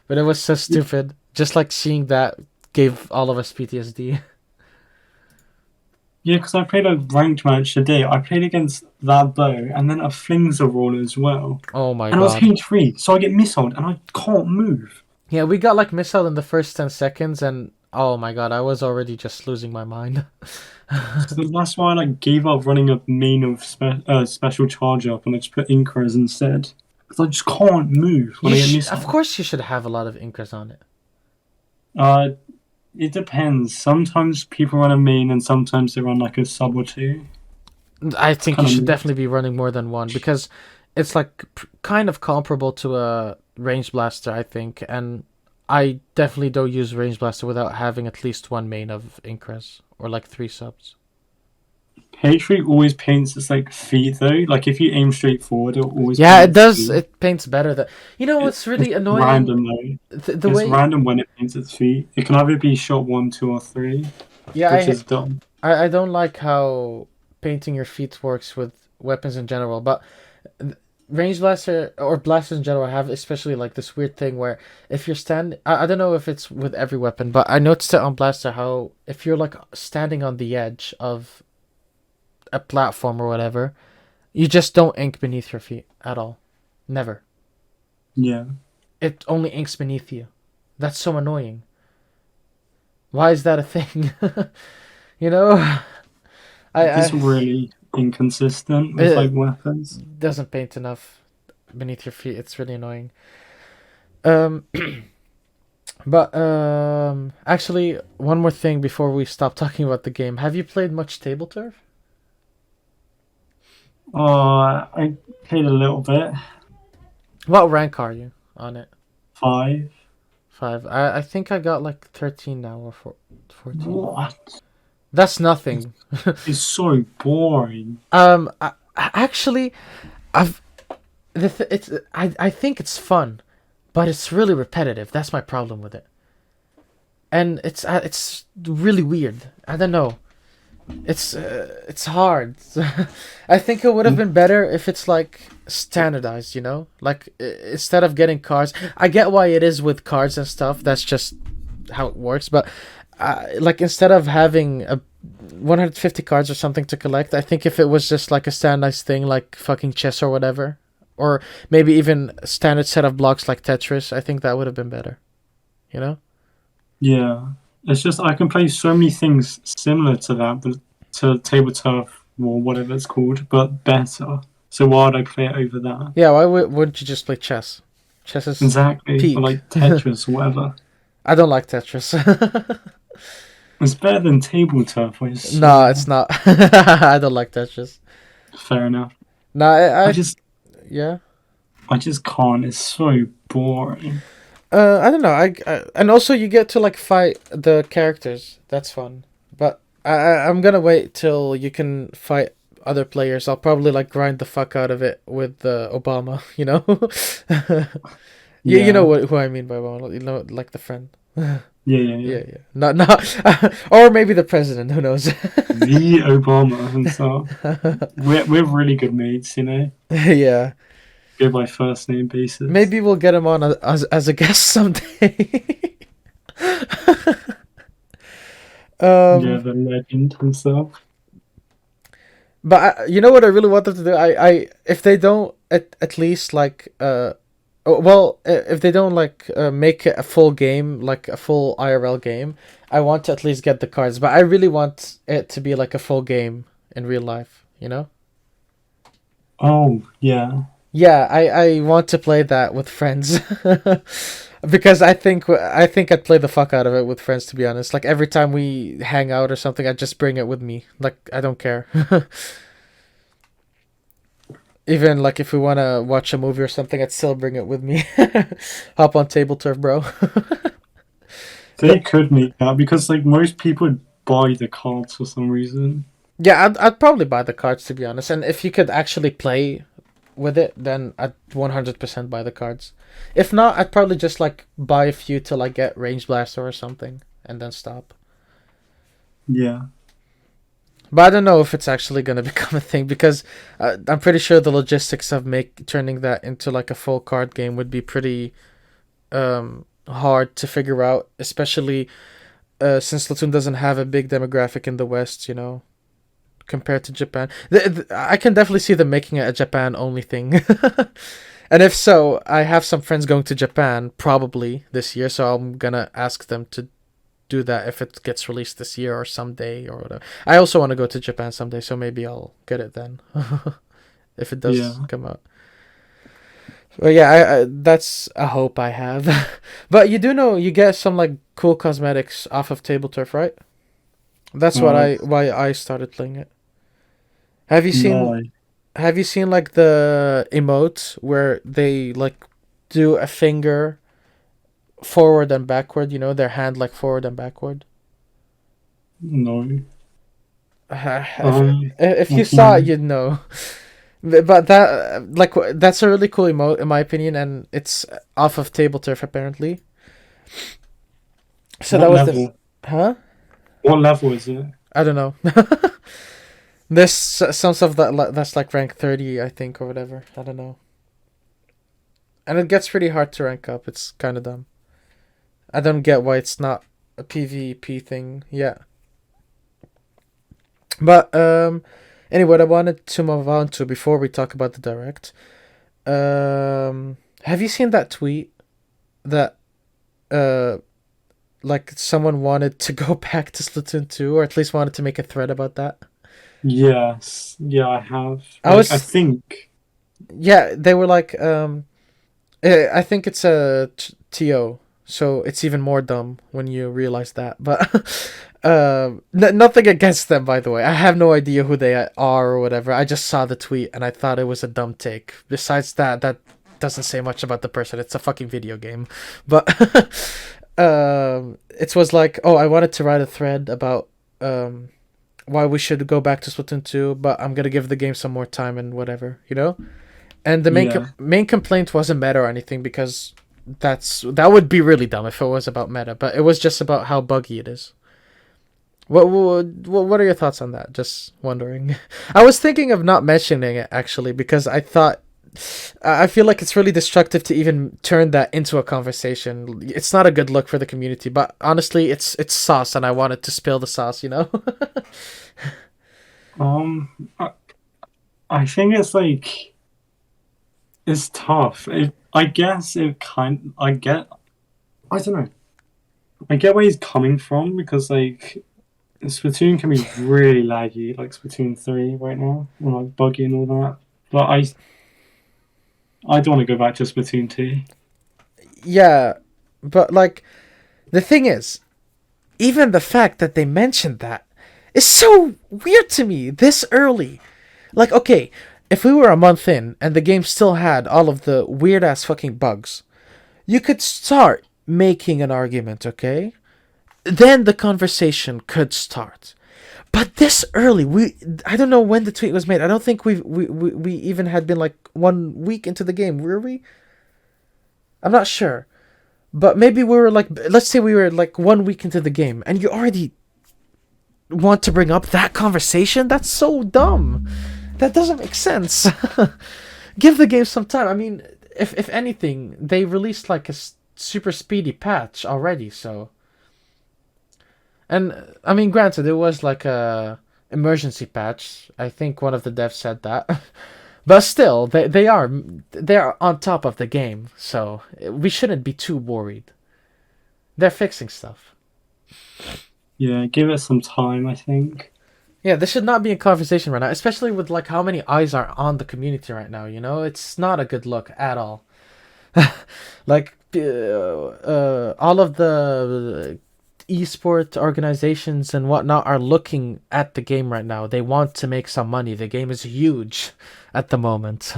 S2: But it was so stupid. Just like seeing that gave all of us PTSD.
S1: Yeah, because I played a ranked match today. I played against that bow and then a flings roll as well.
S2: Oh my
S1: And I was
S2: god.
S1: H3, so I get missiled and I can't move.
S2: Yeah, we got like missile in the first 10 seconds, and oh my god, I was already just losing my mind.
S1: So that's why I like gave up running a main of special charge up and I just put Incras instead. Because I just can't move when I get
S2: Of
S1: missiled.
S2: course you should have a lot of Incras on it.
S1: Uh, it depends. Sometimes people run a main and sometimes they run like a sub or two.
S2: I think you
S1: Kind of
S2: should
S1: move.
S2: definitely be running more than one, because it's like kind of comparable to a range blaster, I think, and I definitely don't use range blaster without having at least one main of Incras or like three subs.
S1: H3 always paints its like feet though. Like if you aim straight forward, it'll always
S2: Yeah,
S1: paint
S2: it
S1: its
S2: does.
S1: feet.
S2: It paints better. That you know what's
S1: It's
S2: really annoying?
S1: random though.
S2: The
S1: It's
S2: way.
S1: random when it paints its feet. It can either be shot 1, 2, or 3,
S2: Yeah,
S1: which is dumb.
S2: I don't like how painting your feet works with weapons in general, but range blaster or blasters in general have especially like this weird thing where if you're standing, I don't know if it's with every weapon, but I noticed it on blaster how if you're like standing on the edge of a platform or whatever, you just don't ink beneath your feet at all. Never.
S1: Yeah.
S2: It only inks beneath you. That's so annoying. Why is that a thing? You know,
S1: It's
S2: I
S1: really inconsistent with
S2: it
S1: like weapons.
S2: doesn't paint enough beneath your feet. It's really annoying. Um, but actually, one more thing before we stop talking about the game. Have you played much table turf?
S1: Oh, I played a little bit.
S2: What rank are you on it?
S1: 5.
S2: 5. I think I got like 13 now or 14.
S1: What?
S2: That's nothing.
S1: It's so boring.
S2: Actually, I've I think it's fun, but it's really repetitive. That's my problem with it, and it's really weird. I don't know. It's hard. I think it would have been better if it's like standardized. You know, like instead of getting cards. I get why it is with cards and stuff. That's just how it works. But like instead of having a 150 cards or something to collect, I think if it was just like a standardized thing like fucking chess or whatever, or maybe even a standard set of blocks like Tetris, I think that would have been better. You know?
S1: Yeah. It's just I can play so many things similar to that, but to table turf or whatever it's called, but better. So why would I play it over that?
S2: Yeah, wouldn't you just play chess? Chess is
S1: Exactly. Or
S2: peak.
S1: like Tetris or whatever.
S2: I don't like Tetris.
S1: It's better than table turf, I
S2: No,
S1: swear.
S2: it's not. I don't like Tetris.
S1: Fair enough.
S2: No,
S1: I just
S2: yeah.
S1: I just can't. It's so boring.
S2: I don't know. And also you get to like fight the characters. That's fun. But I'm gonna wait till you can fight other players. I'll probably like grind the fuck out of it with Obama. You know. You know
S1: Yeah.
S2: who I mean by Obama. You know, like the friend.
S1: Yeah, yeah, yeah.
S2: Yeah. Not or maybe the president. Who knows?
S1: The Obama himself. We're really good mates, you know.
S2: Yeah.
S1: Go by first name basis.
S2: Maybe we'll get him on as a guest someday.
S1: Yeah,
S2: um,
S1: the legend himself.
S2: but you know what I really want them to do? I if they don't at least like Oh, well, if they don't like make it a full game, like a full IRL game, I want to at least get the cards. But I really want it to be like a full game in real life. You know?
S1: Oh, yeah.
S2: Yeah, I want to play that with friends. Because I think I'd play the fuck out of it with friends, to be honest. Like every time we hang out or something, I just bring it with me. Like I don't care. Even like if we want to watch a movie or something, I'd still bring it with me. Hop on table turf, bro.
S1: They could make that because like most people would buy the cards for some reason.
S2: Yeah, I'd probably buy the cards, to be honest. And if you could actually play with it, then I'd 100% buy the cards. If not, I'd probably just like buy a few till I get Range Blaster or something and then stop.
S1: Yeah.
S2: But I don't know if it's actually gonna become a thing because I'm pretty sure the logistics of make turning that into like a full card game would be pretty hard to figure out, especially since Splatoon doesn't have a big demographic in the West, you know, compared to Japan. I can definitely see them making it a Japan only thing. And if so, I have some friends going to Japan probably this year, so I'm gonna ask them to do that if it gets released this year or someday or whatever. I also want to go to Japan someday, so maybe I'll get it then if it does
S1: Yeah.
S2: come out. Well, yeah, I that's a hope I have. But you do know you get some like cool cosmetics off of Table Turf, right? That's what
S1: Uh,
S2: I why I started playing it. Have you seen
S1: no.
S2: Have you seen like the emote where they like do a finger forward and backward? You know, their hand like forward and backward.
S1: No.
S2: If if you
S1: What do
S2: saw it,
S1: you
S2: you'd know. But that like that's a really cool emote in my opinion, and it's off of Table Turf apparently. So that
S1: What
S2: was the
S1: level?
S2: huh?
S1: What level is it?
S2: I don't know. There's some stuff that's like rank 30, I think, or whatever. I don't know. And it gets pretty hard to rank up. It's kind of dumb. I don't get why it's not a PvP thing. Yeah. But anyway, what I wanted to move on to before we talk about the direct. Have you seen that tweet that uh like someone wanted to go back to Splatoon 2 or at least wanted to make a thread about that?
S1: Yes. Yeah, I have.
S2: I
S1: Like, I
S2: was
S1: think.
S2: yeah, they were like I think it's a TO, so it's even more dumb when you realize that. But nothing against them, by the way. I have no idea who they are or whatever. I just saw the tweet and I thought it was a dumb take. Besides that, that doesn't say much about the person. It's a fucking video game. But it was like, oh, I wanted to write a thread about why we should go back to Splatoon 2, but I'm gonna give the game some more time and whatever, you know. And the
S1: Yeah.
S2: main complaint wasn't meta or anything because that would be really dumb if it was about meta, but it was just about how buggy it is. What are your thoughts on that? Just wondering. I was thinking of not mentioning it actually because I feel like it's really destructive to even turn that into a conversation. It's not a good look for the community, but honestly, it's sauce, and I wanted to spill the sauce. You know?
S1: Um, I, I think it's like it's tough. I guess it kind. I get. I don't know. I get where he's coming from because like Splatoon can be really laggy, like Splatoon 3 right now, and like buggy and all that. But I don't want to go back to Splatoon 2.
S2: Yeah, but like the thing is, even the fact that they mentioned that is so weird to me this early. Like, okay, if we were a month in and the game still had all of the weird ass fucking bugs, you could start making an argument, okay? Then the conversation could start. But this early, I don't know when the tweet was made. I don't think we even had been like 1 week into the game, were we? I'm not sure. But maybe we were like, let's say we were like 1 week into the game and you already want to bring up that conversation? That's so dumb. That doesn't make sense. Give the game some time. I mean, if anything, they released like a super speedy patch already, so. And I mean, granted, it was like a emergency patch. I think one of the devs said that. But still, they're on top of the game, so we shouldn't be too worried. They're fixing stuff.
S1: Yeah, give it some time, I think.
S2: Yeah, this should not be a conversation right now, especially with like how many eyes are on the community right now. You know, it's not a good look at all. Like all of the esport organizations and whatnot are looking at the game right now. They want to make some money. The game is huge at the moment.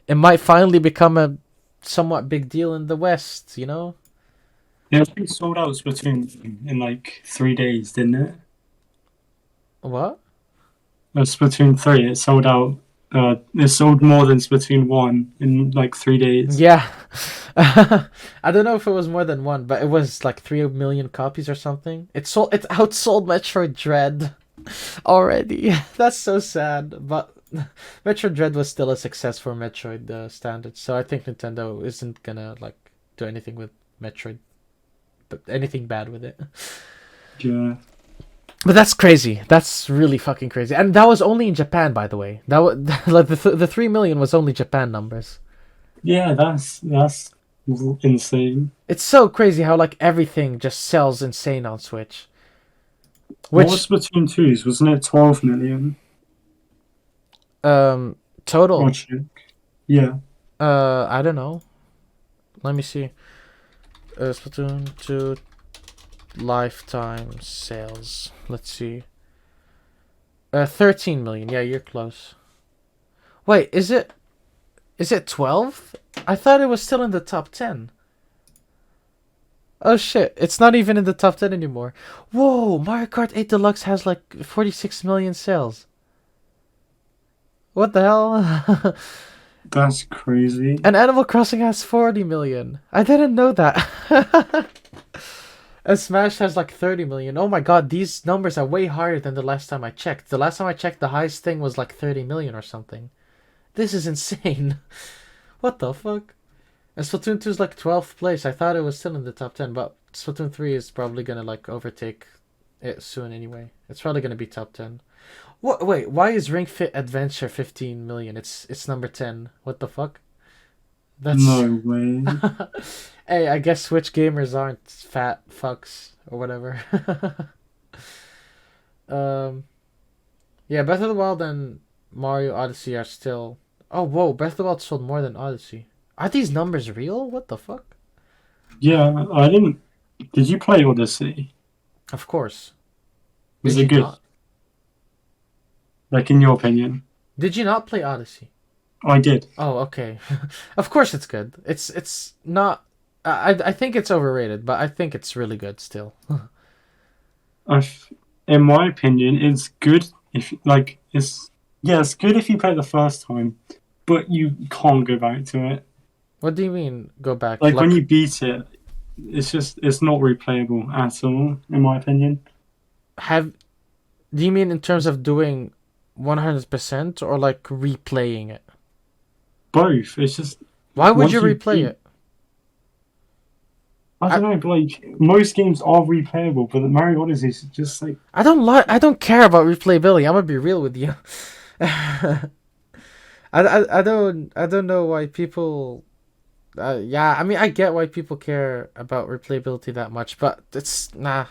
S2: It might finally become a somewhat big deal in the West, you know?
S1: Yeah, I think sold out Splatoon in like 3 days, didn't it?
S2: What?
S1: Splatoon 3, it sold out. It sold more than Splatoon 1 in like 3 days.
S2: Yeah. I don't know if it was more than one, but it was like 3 million copies or something. It outsold Metroid Dread already. That's so sad, but Metroid Dread was still a success for Metroid standards, so I think Nintendo isn't gonna like do anything with Metroid, but anything bad with it.
S1: Yeah.
S2: But that's crazy. That's really fucking crazy. And that was only in Japan, by the way. That was like the 3 million was only Japan numbers.
S1: Yeah, that's insane.
S2: It's so crazy how like everything just sells insane on Switch.
S1: What was
S2: Which
S1: Splatoon 2's? Wasn't it 12 million?
S2: total?
S1: Or check. Yeah.
S2: I don't know. Let me see. Splatoon 2 lifetime sales. Let's see. 13 million. Yeah, you're close. Wait, is it 12? I thought it was still in the top 10. Oh shit, it's not even in the top 10 anymore. Whoa, Mario Kart 8 Deluxe has like 46 million sales. What the hell?
S1: That's crazy.
S2: And Animal Crossing has 40 million. I didn't know that. And Smash has like 30 million. Oh my god, these numbers are way higher than the last time I checked. The last time I checked, the highest thing was like 30 million or something. This is insane. What the fuck? And Splatoon 2 is like 12th place. I thought it was still in the top 10, but Splatoon 3 is probably gonna like overtake it soon anyway. It's probably gonna be top 10. What? Wait, why is Ring Fit Adventure 15 million? It's number 10. What the fuck? That's
S1: No way.
S2: Hey, I guess Switch gamers aren't fat fucks or whatever. um, yeah, Breath of the Wild and Mario Odyssey are still. Oh, whoa! Breath of the Wild sold more than Odyssey. Are these numbers real? What the fuck?
S1: Yeah, I didn't. Did you play Odyssey?
S2: Of course.
S1: Was
S2: Did
S1: it
S2: you
S1: good?
S2: not?
S1: Like, in your opinion?
S2: Did you not play Odyssey?
S1: I did.
S2: Oh, okay. Of course it's good. It's not. I think it's overrated, but I think it's really good still.
S1: I've, in my opinion, it's good if, like, yeah, it's good if you play it the first time, but you can't go back to it.
S2: What do you mean? Go back?
S1: Like, when
S2: Like,
S1: you beat it, it's not replayable at all, in my opinion.
S2: have do you mean in terms of doing 100% or like replaying it?
S1: Both. It's just,
S2: Why would
S1: once
S2: you
S1: you
S2: replay
S1: beat,
S2: it?
S1: I
S2: I
S1: don't know, but like, most games are replayable, but the Mario Odyssey is just like,
S2: I don't care about replayability. I'm gonna be real with you. I don't know why people. Yeah, I mean I get why people care about replayability that much, but it's nah.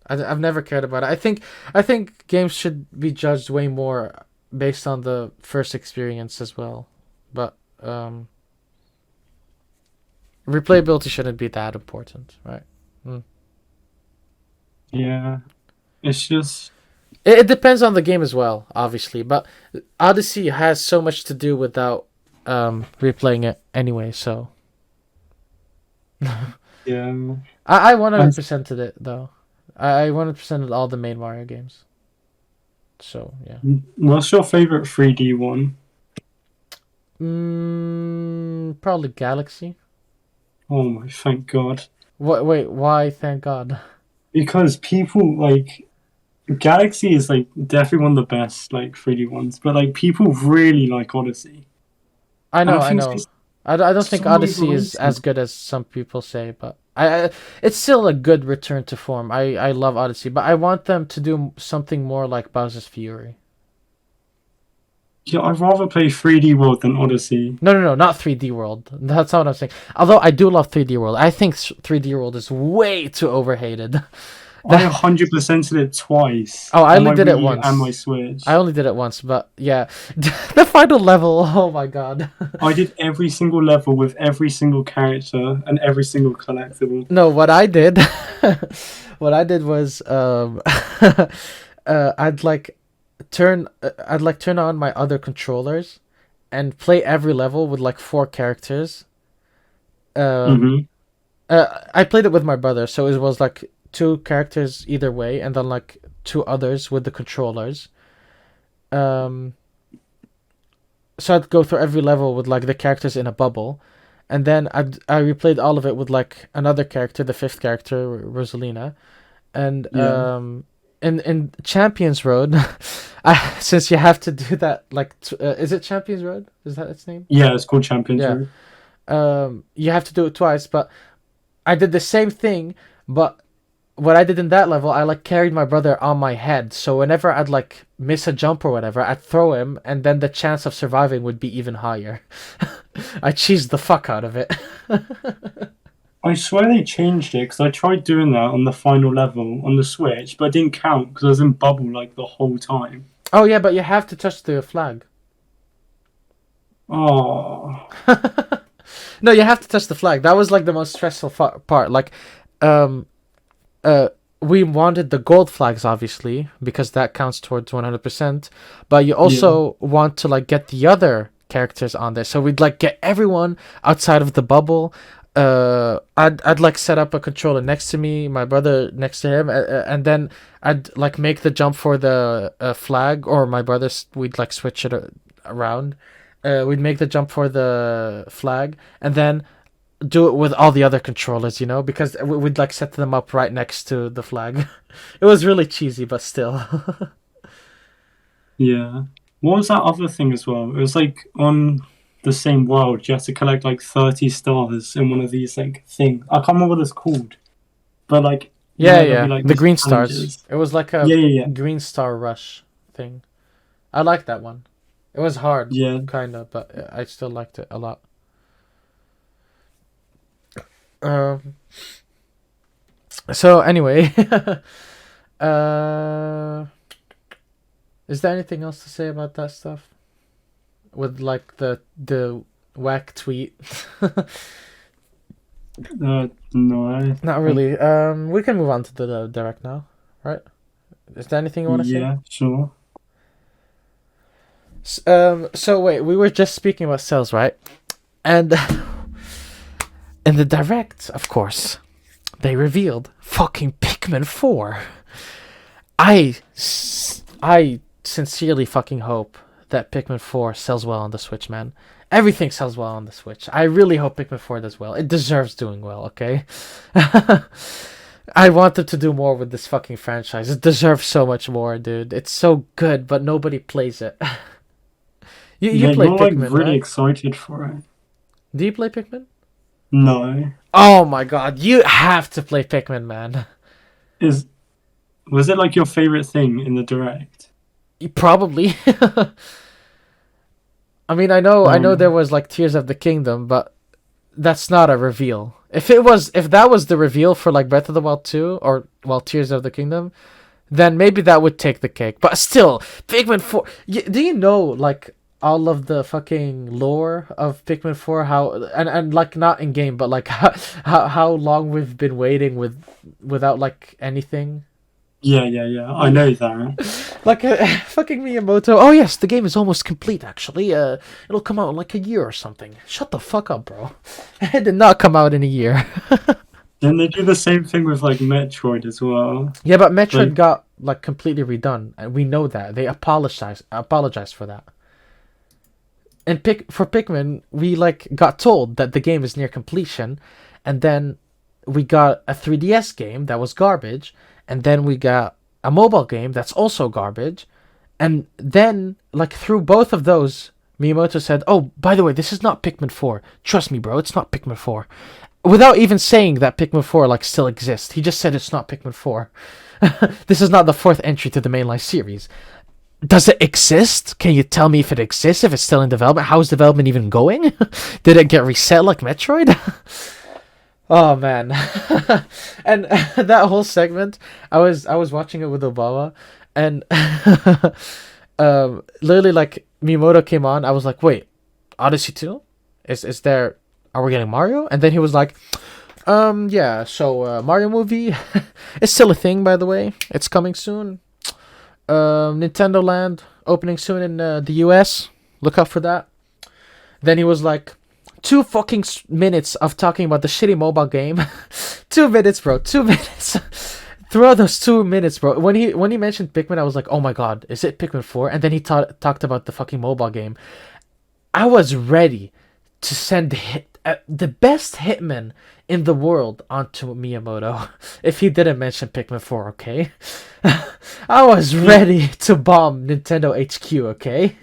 S2: I've never cared about it. I think games should be judged way more based on the first experience as well. But replayability shouldn't be that important, right? Mm.
S1: yeah, it's just,
S2: It depends on the game as well, obviously. But Odyssey has so much to do without replaying it anyway. So
S1: yeah.
S2: I
S1: I,
S2: 100%ed it though. I 100%ed all the main Mario games. So yeah.
S1: what's your favorite 3D one?
S2: Probably Galaxy.
S1: Oh my, thank God.
S2: What? Wait, why? Thank God.
S1: Because people like Galaxy is like definitely one of the best like 3D ones, but like people really like Odyssey,
S2: I
S1: and
S2: know,
S1: I
S2: I
S1: think
S2: know.
S1: it's
S2: I don't think
S1: so
S2: Odyssey is as
S1: overrated.
S2: good as some people say, but it's still a good return to form. I love Odyssey, but I want them to do something more like Bowser's Fury.
S1: Yeah, I'd rather play 3D World than Odyssey.
S2: No, not 3D World. That's not what I'm saying. Although I do love 3D World. I think 3D World is way too overhated.
S1: I
S2: That
S1: 100%ed it twice
S2: Oh, I
S1: on
S2: only
S1: my
S2: did it
S1: Wii U and my
S2: once. I
S1: Switch.
S2: only did it once, but yeah. The final level, oh my god.
S1: I did every single level with every single character and every single collectible.
S2: No, what I did what I did was I'd like turn on my other controllers and play every level with like four characters. Um
S1: Hmm.
S2: I played it with my brother, so it was like two characters either way and then like two others with the controllers. Um so I'd go through every level with like the characters in a bubble, and then I replayed all of it with like another character, the fifth character, Rosalina, and
S1: Yeah.
S2: in Champions Road, since you have to do that like is it Champions Road? Is that its name?
S1: Yeah, it's called Champions
S2: Yeah.
S1: Road.
S2: You have to do it twice, but I did the same thing, but what I did in that level, I like carried my brother on my head. So whenever I'd like miss a jump or whatever, I'd throw him, and then the chance of surviving would be even higher. I cheesed the fuck out of it.
S1: I swear they changed it because I tried doing that on the final level on the Switch, but it didn't count because I was in bubble like the whole time.
S2: Oh yeah, but you have to touch the flag.
S1: Oh,
S2: No, you have to touch the flag. That was like the most stressful part. Like, um, uh, we wanted the gold flags obviously because that counts towards 100%. But you
S1: yeah,
S2: also want to like get the other characters on there. So we'd like get everyone outside of the bubble. I'd like set up a controller next to me, my brother next to him, and then I'd like make the jump for the flag, or my brother's. We'd like switch it around. We'd make the jump for the flag, and then do it with all the other controllers, because we'd like set them up right next to the flag. It was really cheesy, but still.
S1: yeah. What was that other thing as well? It was like on the same world. You have to collect like 30 stars in one of these like things. I can't remember what it's called, but like
S2: Yeah,
S1: there'll be
S2: yeah,
S1: like
S2: the
S1: these
S2: green stars.
S1: challenges.
S2: It was like a
S1: Yeah, yeah,
S2: green star rush thing. I liked that one. It was hard,
S1: yeah,
S2: kind of, but I still liked it a lot. Um. So anyway, uh, is there anything else to say about that stuff? With like the whack tweet.
S1: no,
S2: Not really. We can move on to the direct now, right? Is there anything you want to say?
S1: yeah, sure.
S2: So wait, we were just speaking about sales, right? And in the direct, of course, they revealed fucking Pikmin 4. I sincerely fucking hope that Pikmin 4 sells well on the Switch, man. Everything sells well on the Switch. I really hope Pikmin 4 does well. It deserves doing well, okay? I want them to do more with this fucking franchise. It deserves so much more, dude. It's so good, but nobody plays it. You
S1: Yeah,
S2: play
S1: you're like
S2: Pikmin,
S1: really
S2: right?
S1: excited for it.
S2: Do you play Pikmin?
S1: No,
S2: Oh my god, you have to play Pikmin, man.
S1: is was it like your favorite thing in the direct?
S2: Probably. I know there
S1: Um,
S2: was like Tears of the Kingdom, but that's not a reveal. If that was the reveal for like Breath of the Wild 2 or well Tears of the Kingdom, then maybe that would take the cake. But still, Pikmin 4. Do you know like all of the fucking lore of Pikmin 4? How and like not in game, but like how long we've been waiting without like anything.
S1: yeah. I know that.
S2: Like fucking Miyamoto. Oh yes, the game is almost complete. Actually, it'll come out in like a year or something. Shut the fuck up, bro. It did not come out in a year.
S1: Then they do the same thing with like Metroid as well.
S2: Yeah, but Metroid
S1: Like,
S2: got like completely redone, and we know that they apologized for that. And for Pikmin, we like got told that the game is near completion, and then we got a 3DS game that was garbage, and then we got a mobile game that's also garbage, and then like through both of those, Miyamoto said, "Oh, by the way, this is not Pikmin 4. Trust me, bro, it's not Pikmin 4." Without even saying that Pikmin 4 like still exists, he just said it's not Pikmin 4. This is not the fourth entry to the mainline series. Does it exist? Can you tell me if it exists? If it's still in development? How is development even going? Did it get reset like Metroid? Oh man. And that whole segment, I was watching it with Obama, and literally like Miyamoto came on. I was like, wait, Odyssey 2? Is there? Are we getting Mario? And then he was like, yeah. So Mario movie, it's still a thing, by the way. It's coming soon. Nintendo Land opening soon in the US. Look out for that. Then he was like, 2 fucking minutes of talking about the shitty mobile game. 2 minutes, bro. 2 minutes. Throughout those 2 minutes, bro. When he mentioned Pikmin, I was like, oh my god, is it Pikmin 4? And then he talked about the fucking mobile game. I was ready to send the best hitman in the world onto Miyamoto if he didn't mention Pikmin 4, okay? I was ready to bomb Nintendo HQ, okay?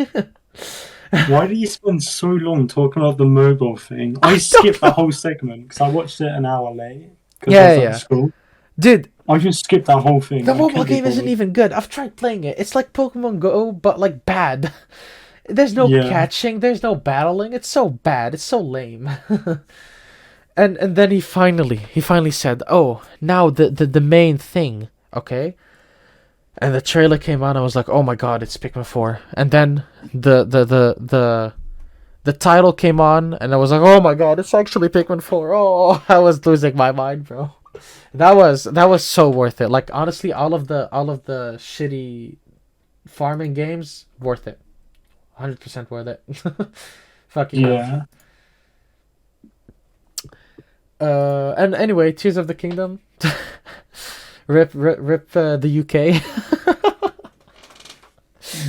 S1: Why did you spend so long talking about the mobile thing? I skipped that whole segment because I watched it an hour late because I
S2: Yeah,
S1: was at
S2: yeah.
S1: school.
S2: Dude,
S1: I just skipped that whole thing.
S2: the
S1: I
S2: mobile
S1: couldn't be
S2: game isn't
S1: bothered.
S2: even good. I've tried playing it. It's like Pokemon Go, but like bad. There's no
S1: Yeah,
S2: catching, there's no battling. It's so bad. It's so lame. And then he finally said, "Oh, now the main thing, okay?" And the trailer came on. I was like, "Oh my god, it's Pikmin 4." And then the title came on, and I was like, "Oh my god, it's actually Pikmin 4." Oh, I was losing my mind, bro. That was so worth it. Like honestly, all of the shitty farming games worth it. 100% worth it. Fucking love.
S1: yeah,
S2: And anyway, Tears of the Kingdom. Rip the UK.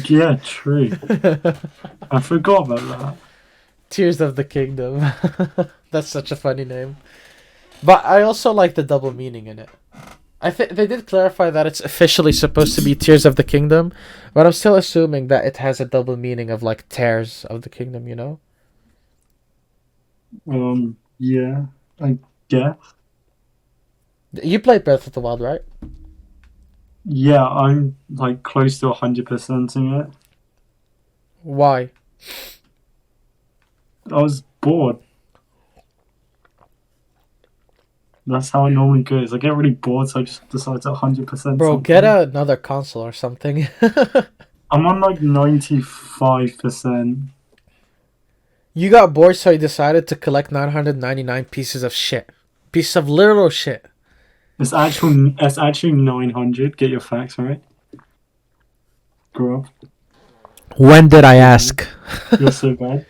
S1: yeah. True. I forgot about that.
S2: Tears of the Kingdom. That's such a funny name. But I also like the double meaning in it. I think they did clarify that it's officially supposed to be Tears of the Kingdom, but I'm still assuming that it has a double meaning of like tears of the kingdom, you know?
S1: Yeah, I guess.
S2: You played Breath of the Wild, right?
S1: Yeah, I'm like close to 100% in it.
S2: Why?
S1: I was bored. That's how it normally goes. I get really bored, so I just decide to 100%
S2: Bro, get
S1: something.
S2: another console or something.
S1: I'm on like 95%.
S2: You got bored, so you decided to collect 999 pieces of shit. Pieces of literal shit.
S1: It's actually 900. Get your facts right. Grow up.
S2: When did I
S1: Yeah,
S2: ask?
S1: you're so bad.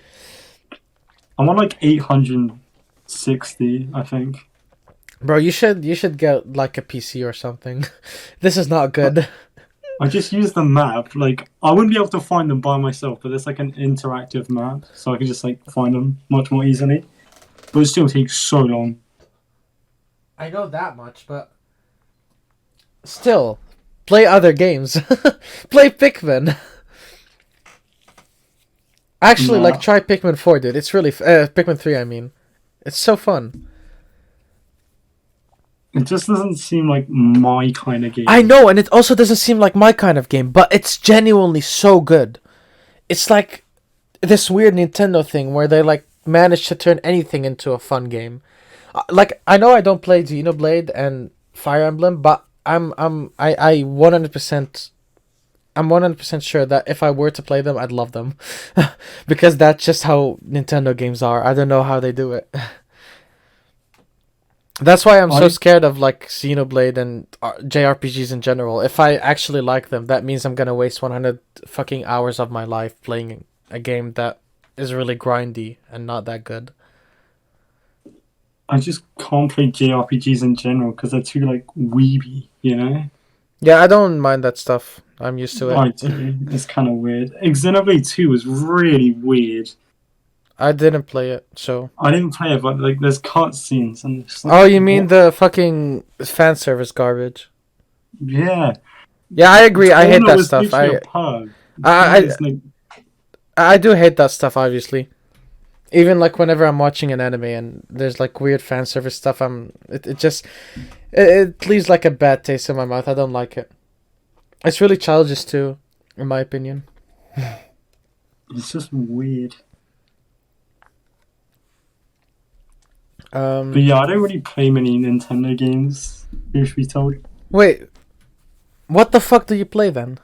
S1: I'm on like 860, I think.
S2: Bro, you should get like a PC or something. This is not
S1: But
S2: good.
S1: I just use the map. Like I wouldn't be able to find them by myself, but there's like an interactive map, so I can just like find them much more easily. But it still takes so long.
S2: I know that much, but still, play other games. Play Pikmin. Actually, like
S1: Nah,
S2: try Pikmin 4, dude. It's really Pikmin 3, I mean. It's so fun.
S1: it just doesn't seem like my kind of
S2: I
S1: game.
S2: know, and it also doesn't seem like my kind of game, but it's genuinely so good. It's like this weird Nintendo thing where they like manage to turn anything into a fun game. Like I know I don't play Xenoblade and Fire Emblem, but I 100% I'm 100% sure that if I were to play them, I'd love them. Because that's just how Nintendo games are. I don't know how they do it. That's why I'm so
S1: I
S2: scared of like Xenoblade and JRPGs in general. If I actually like them, that means I'm gonna waste 100 fucking hours of my life playing a game that is really grindy and not that good.
S1: I just can't play JRPGs in general because they're too like weeby, you know.
S2: Yeah, I don't mind that stuff. I'm used to it.
S1: I do. It's kind of weird. Xenoblade 2 was really weird.
S2: I didn't play it, so.
S1: I didn't play it, but like there's cutscenes and it's like
S2: Oh, you mean
S1: what?
S2: the fucking fan service garbage?
S1: Yeah,
S2: Yeah, I agree. I hate
S1: Fauna
S2: that
S1: was
S2: stuff.
S1: literally a
S2: I
S1: pug.
S2: I
S1: Fauna's like
S2: I do hate that stuff. Obviously, even like whenever I'm watching an anime and there's like weird fan service stuff, it just it leaves like a bad taste in my mouth. I don't like it. It's really childish too. in my opinion.
S1: It's just weird. But yeah, I don't really play many Nintendo games, truth be told.
S2: Wait, what the fuck do you play then?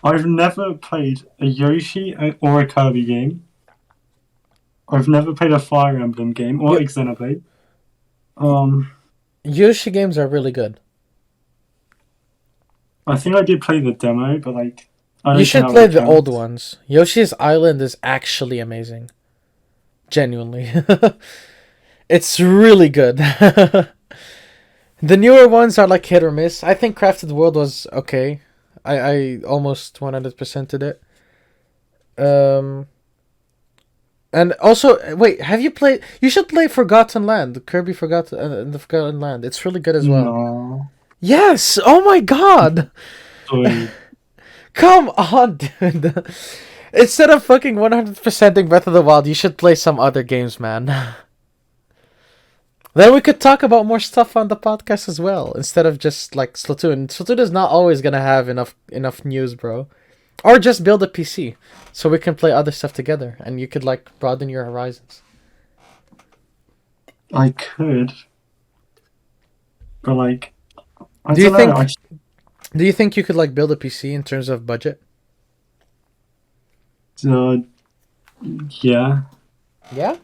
S1: I've never played a Yoshi or a Kirby game. I've never played a Fire Emblem game or a Xenoblade.
S2: Yoshi games are really good.
S1: I think I did play the demo, but like I don't
S2: You
S1: think
S2: should
S1: I
S2: play
S1: would
S2: the old
S1: count.
S2: ones. Yoshi's Island is actually amazing. Genuinely. It's really good. The newer ones are like hit or miss. I think Crafted World was okay. I almost 100%ed it. And also, wait, have you played? You should play Forgotten Land, Kirby Forgotten the Forgotten Land. It's really good as well.
S1: No.
S2: Yes. Oh my god.
S1: Sorry.
S2: Come on, dude. Instead of fucking 100%ing Breath of the Wild, you should play some other games, man. Then we could talk about more stuff on the podcast as well, instead of just like Splatoon. Splatoon is not always gonna have enough news, bro. Or just build a PC so we can play other stuff together, and you could like broaden your horizons.
S1: I could, but like I
S2: Do you
S1: don't know.
S2: think? Do you think you could like build a PC in terms of budget?
S1: Uh, yeah,
S2: Yeah.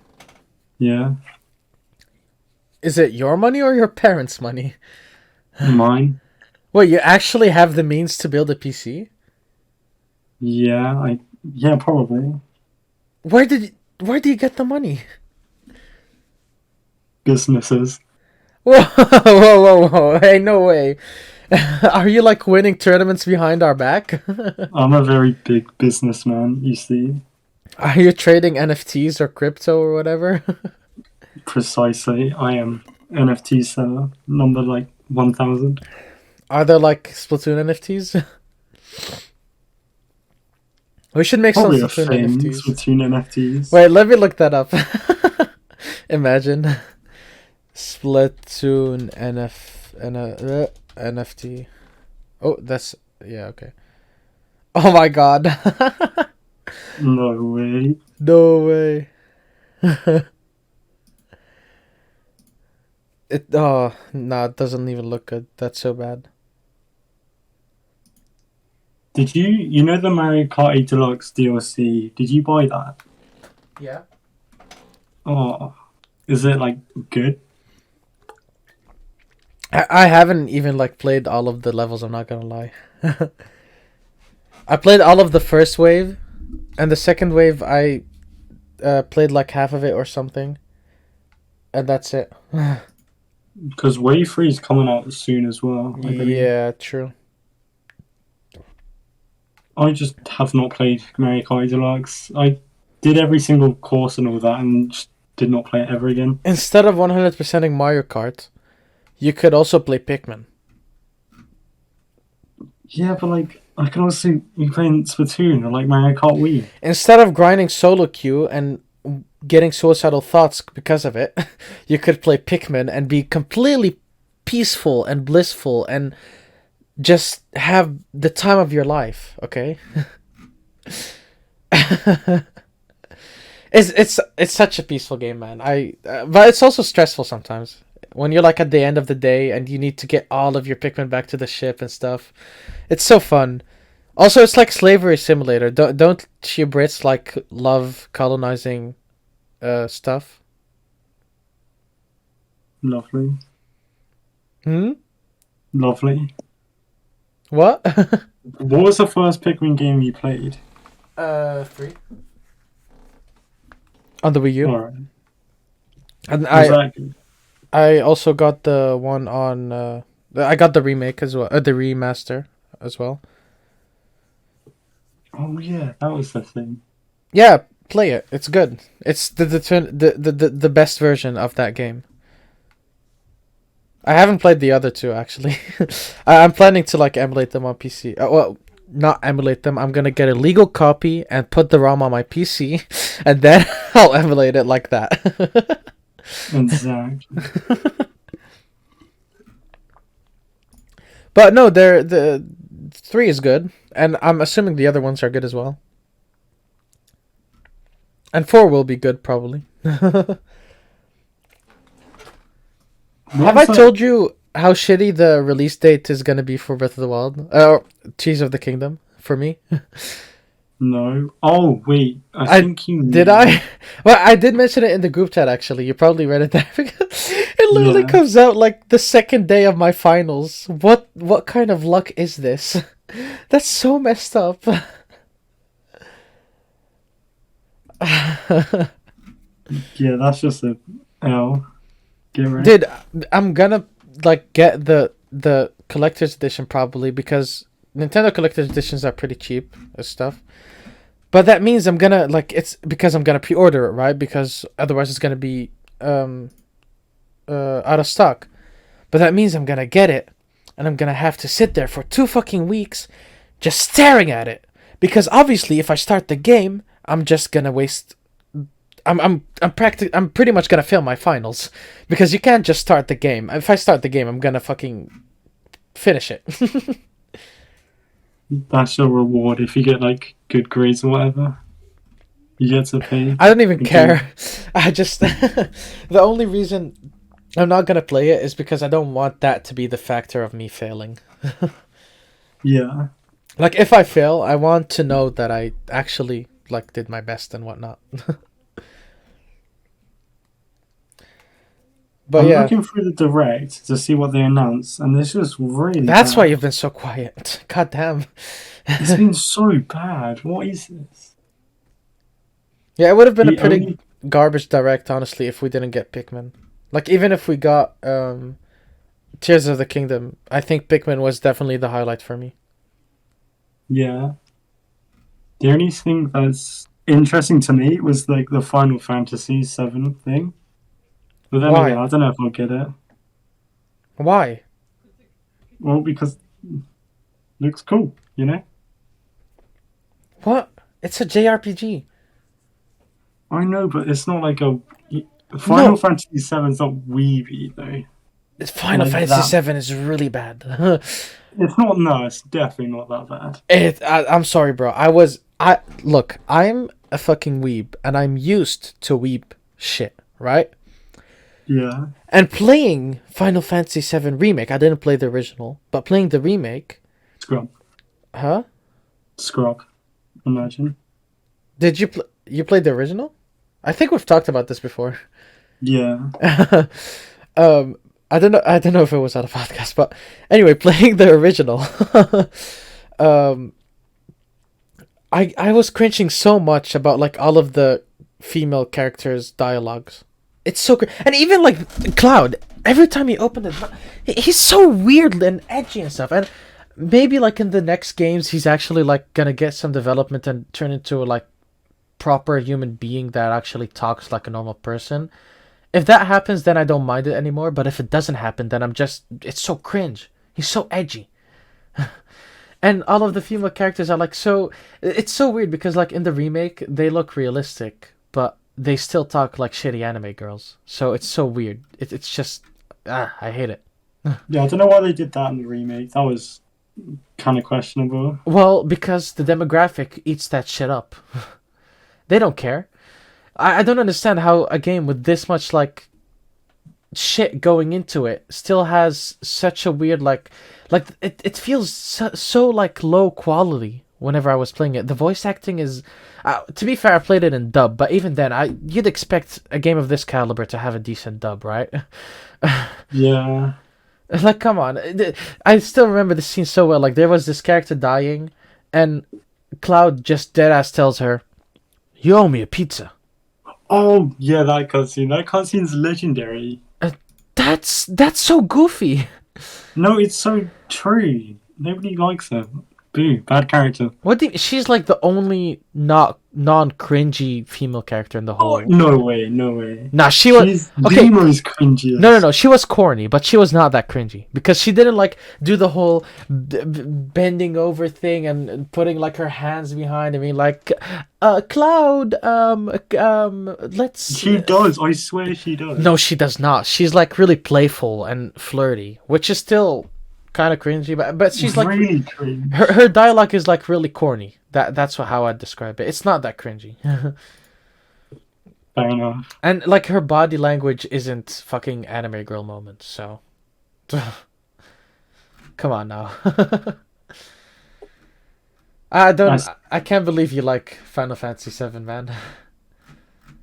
S1: yeah,
S2: Is it your money or your parents' money?
S1: mine.
S2: Wait, you actually have the means to build a PC?
S1: Yeah, probably
S2: Where do you get the money?
S1: businesses.
S2: Whoa, whoa, whoa! Hey, no way! Are you like winning tournaments behind our back?
S1: I'm a very big businessman. You see,
S2: Are you trading NFTs or crypto or whatever?
S1: precisely. I am NFT seller number like 1,000.
S2: Are there like Splatoon NFTs? We should make some
S1: Probably a
S2: Splatoon
S1: thing
S2: NFTs.
S1: between NFTs.
S2: Wait, let me look that up. Imagine Splatoon NFT. Oh, that's yeah, okay. Oh my god.
S1: No way.
S2: No way. It doesn't even look good. That's so bad.
S1: Did you know the Mario Kart 8 Deluxe DLC? Did you buy that?
S2: Yeah.
S1: Oh, is it like good?
S2: I haven't even like played all of the levels, I'm not gonna lie. I played all of the first wave, and the second wave I played like half of it or something. And that's it.
S1: Because Wave 3 is coming out soon as well, I believe.
S2: Yeah, true.
S1: I just have not played Mario Kart 8 Deluxe. I did every single course and all that and just did not play it ever again.
S2: Instead of 100%ing Mario Kart, you could also play Pikmin.
S1: Yeah, but like, I can also be playing Splatoon or like Mario Kart Wii.
S2: Instead of grinding solo queue and getting suicidal thoughts because of it, you could play Pikmin and be completely peaceful and blissful and just have the time of your life, okay? It's such a peaceful game, man. But it's also stressful sometimes. When you're like at the end of the day and you need to get all of your Pikmin back to the ship and stuff. It's so fun. Also, it's like slavery simulator. Don't you Brits like love colonizing stuff?
S1: Lovely.
S2: Hmm?
S1: Lovely.
S2: What?
S1: What was the first Pikmin game you played?
S2: 3. On the Wii U.
S1: Alright.
S2: And
S1: Was that good?
S2: I also got the one on I got the remake as well, the remaster as well.
S1: Oh yeah, that was the thing.
S2: Yeah, play it. It's good. It's the best version of that game. I haven't played the other two actually. I'm planning to like emulate them on PC. Well, not emulate them. I'm gonna get a legal copy and put the ROM on my PC, and then I'll emulate it like that.
S1: Exactly.
S2: But no, the 3 is good. And I'm assuming the other ones are good as well. And 4 will be good, probably. Have I
S1: What's that?
S2: told you how shitty the release date is gonna be for Breath of the Wild? Tears of the Kingdom, for me.
S1: No. Oh wait, I
S2: I
S1: think you
S2: did
S1: mean.
S2: I? Well, I did mention it in the group chat actually. You probably read it there because it literally
S1: Yeah,
S2: comes out like the second day of my finals. What kind of luck is this? That's so messed up.
S1: yeah, that's just a L. Get right.
S2: Dude, I'm gonna like get the collector's edition probably because Nintendo collector's editions are pretty cheap and stuff. But that means I'm gonna like it's because I'm gonna pre-order it, right? Because otherwise it's gonna be um out of stock. But that means I'm gonna get it, and I'm gonna have to sit there for 2 fucking weeks, just staring at it. Because obviously, if I start the game, I'm just gonna waste. I'm pretty much gonna fail my finals, because you can't just start the game. If I start the game, I'm gonna fucking finish it.
S1: That's your reward if you get like good grades or whatever. You get to pay.
S2: I don't even
S1: Okay.
S2: care. I just the only reason I'm not gonna play it is because I don't want that to be the factor of me failing.
S1: Yeah.
S2: Like if I fail, I want to know that I actually like did my best and whatnot. But
S1: I'm
S2: yeah,
S1: looking through the direct to see what they announced, and it's just really
S2: that's why
S1: bad.
S2: you've been so quiet. God damn.
S1: It's been so bad. What is this?
S2: Yeah, it would have been a
S1: The
S2: pretty
S1: only
S2: garbage direct, honestly, if we didn't get Pikmin. Like even if we got Tears of the Kingdom, I think Pikmin was definitely the highlight for me.
S1: yeah. The only thing that's interesting to me was like the Final Fantasy VII thing. But then again,
S2: Why?
S1: I don't know if I'll get it.
S2: Why?
S1: Well, because it looks cool, you know?
S2: What? It's a JRPG.
S1: I know, but it's not like a Final
S2: No,
S1: Fantasy VII's not weeby though.
S2: Final
S1: Like
S2: Fantasy
S1: that.
S2: VII is really bad.
S1: It's not. No, it's definitely not that bad.
S2: I'm sorry, bro. I look. I'm a fucking weeb, and I'm used to weeb shit, right?
S1: Yeah,
S2: And playing Final Fantasy VII remake, I didn't play the original, but playing the remake,
S1: scrub,
S2: huh?
S1: scrub. Imagine.
S2: Did you played the original? I think we've talked about this before.
S1: Yeah,
S2: um, I don't know. I don't know if it was on a podcast, but anyway, playing the original, um, I was cringing so much about like all of the female characters' dialogues. It's so great, and even like Cloud. Every time he opened it, he's so weird and edgy and stuff. And maybe like in the next games, he's actually like gonna get some development and turn into a like proper human being that actually talks like a normal person. If that happens, then I don't mind it anymore. But if it doesn't happen, then it's so cringe. He's so edgy. And all of the female characters are like so. It's so weird because like in the remake they look realistic, but they still talk like shitty anime girls. So it's so weird. It's just I hate it.
S1: yeah. I don't know why they did that in the remake. That was kind of questionable.
S2: Well, because the demographic eats that shit up. They don't care. I don't understand how a game with this much like shit going into it still has such a weird like it feels so like low quality whenever I was playing it. The voice acting is to be fair, I played it in dub, but even then you'd expect a game of this caliber to have a decent dub, right?
S1: Yeah,
S2: Like come on. I still remember the scene so well. Like there was this character dying and Cloud just deadass tells her, "You owe me a pizza."
S1: oh, yeah, that cutscene. That cutscene's legendary.
S2: Uh, that's so goofy.
S1: No, it's so true. Nobody likes her. Boo, bad character.
S2: What do you, she's like the only not non cringy female character in the
S1: Oh,
S2: whole.
S1: no way, no way.
S2: Nah, she was
S1: She's
S2: okay.
S1: the most cringiest.
S2: No. She was corny, but she was not that cringy because she didn't like do the whole bending over thing and putting like her hands behind. I mean, like, Cloud. Let's.
S1: She does. I swear she does.
S2: No, she does not. She's like really playful and flirty, which is still kind of cringy, but she's like
S1: really cringe.
S2: her dialogue is like really corny. That's how I'd describe it. It's not that cringy.
S1: Fair enough.
S2: And like her body language isn't fucking anime girl moments, so come on now.
S1: That's,
S2: I can't believe you like Final Fantasy VII, man.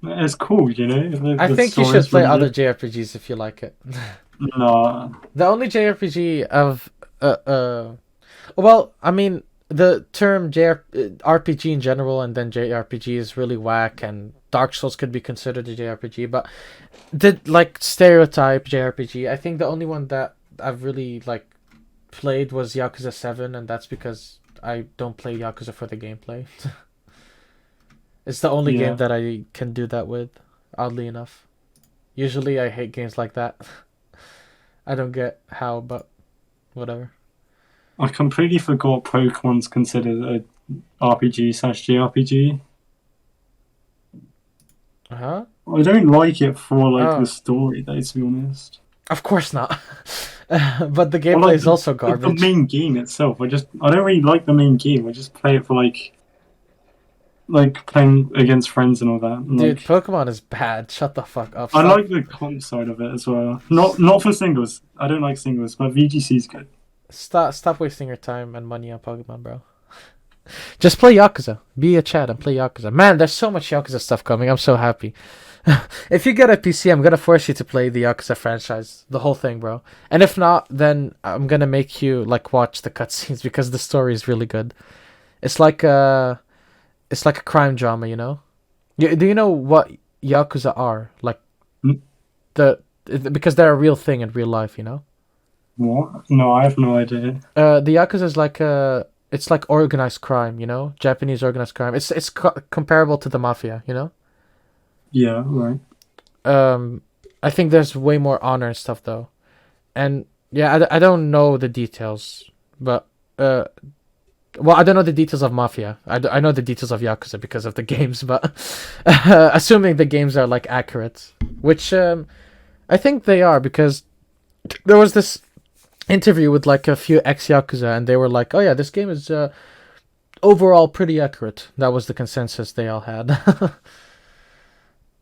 S1: it's cool, you know.
S2: I
S1: The
S2: think you should
S1: story's
S2: play
S1: really
S2: other
S1: good.
S2: JRPGs if you like it.
S1: No,
S2: The only JRPG of well, I mean the term RPG in general and then JRPG is really whack, and Dark Souls could be considered a JRPG, but the like stereotype JRPG, I think the only one that I've really like played was Yakuza 7, and that's because I don't play Yakuza for the gameplay. It's the only game
S1: yeah.
S2: that I can do that with, oddly enough. Usually I hate games like that. I don't get how, but whatever.
S1: I completely forgot Pokemon's considered a RPG slash JRPG.
S2: Huh?
S1: I don't like it for like the
S2: Oh,
S1: story, though. To be honest,
S2: of course not. But the
S1: or
S2: gameplay
S1: like
S2: is also
S1: the
S2: garbage.
S1: main game itself. I don't really like the main game. I just play it for like playing against friends and all that. And,
S2: Dude,
S1: like
S2: Pokemon is bad. Shut the fuck up.
S1: I
S2: Stop.
S1: like the comp side of it as well. Not for singles. I don't like singles, but VGC is good.
S2: Stop wasting your time and money on Pokemon, bro. Just play Yakuza. Be a Chad and play Yakuza. Man, there's so much Yakuza stuff coming. I'm so happy. If you get a PC, I'm gonna force you to play the Yakuza franchise, the whole thing, bro. And if not, then I'm gonna make you like watch the cutscenes because the story is really good. It's like it's like a crime drama, you know. Do you know what Yakuza are? Like
S1: Hmm?
S2: because they're a real thing in real life, you know.
S1: What? No, I have no idea.
S2: The Yakuza is like it's like organized crime, you know, Japanese organized crime. It's comparable to the mafia, you know.
S1: Yeah, right.
S2: Um, I think there's way more honor and stuff though, and yeah, I don't know the details, but well, I don't know the details of mafia. I know the details of Yakuza because of the games, but assuming the games are like accurate, which I think they are because there was this interview with like a few ex Yakuza, and they were like, "Oh yeah, this game is overall pretty accurate." That was the consensus they all had.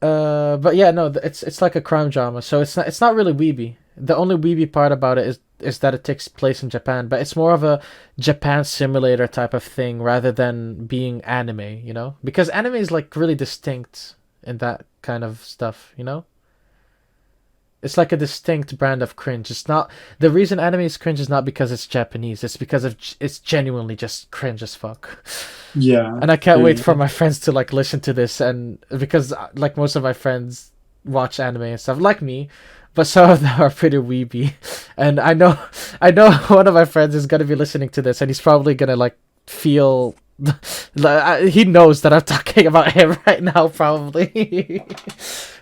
S2: But yeah, no, it's like a crime drama, so it's not really weeby. The only weeby part about it is that it takes place in Japan, but it's more of a Japan simulator type of thing rather than being anime, you know? Because anime is like really distinct in that kind of stuff, you know? It's like a distinct brand of cringe. It's not the reason anime is cringe is not because it's Japanese. It's because it's genuinely just cringe as fuck.
S1: Yeah,
S2: And I can't wait for
S1: totally.
S2: my friends to like listen to this, and because like most of my friends watch anime and stuff like me, but some of them are pretty weeby, and I know one of my friends is gonna be listening to this, and he's probably gonna like feel. He knows that I'm talking about him right now, probably,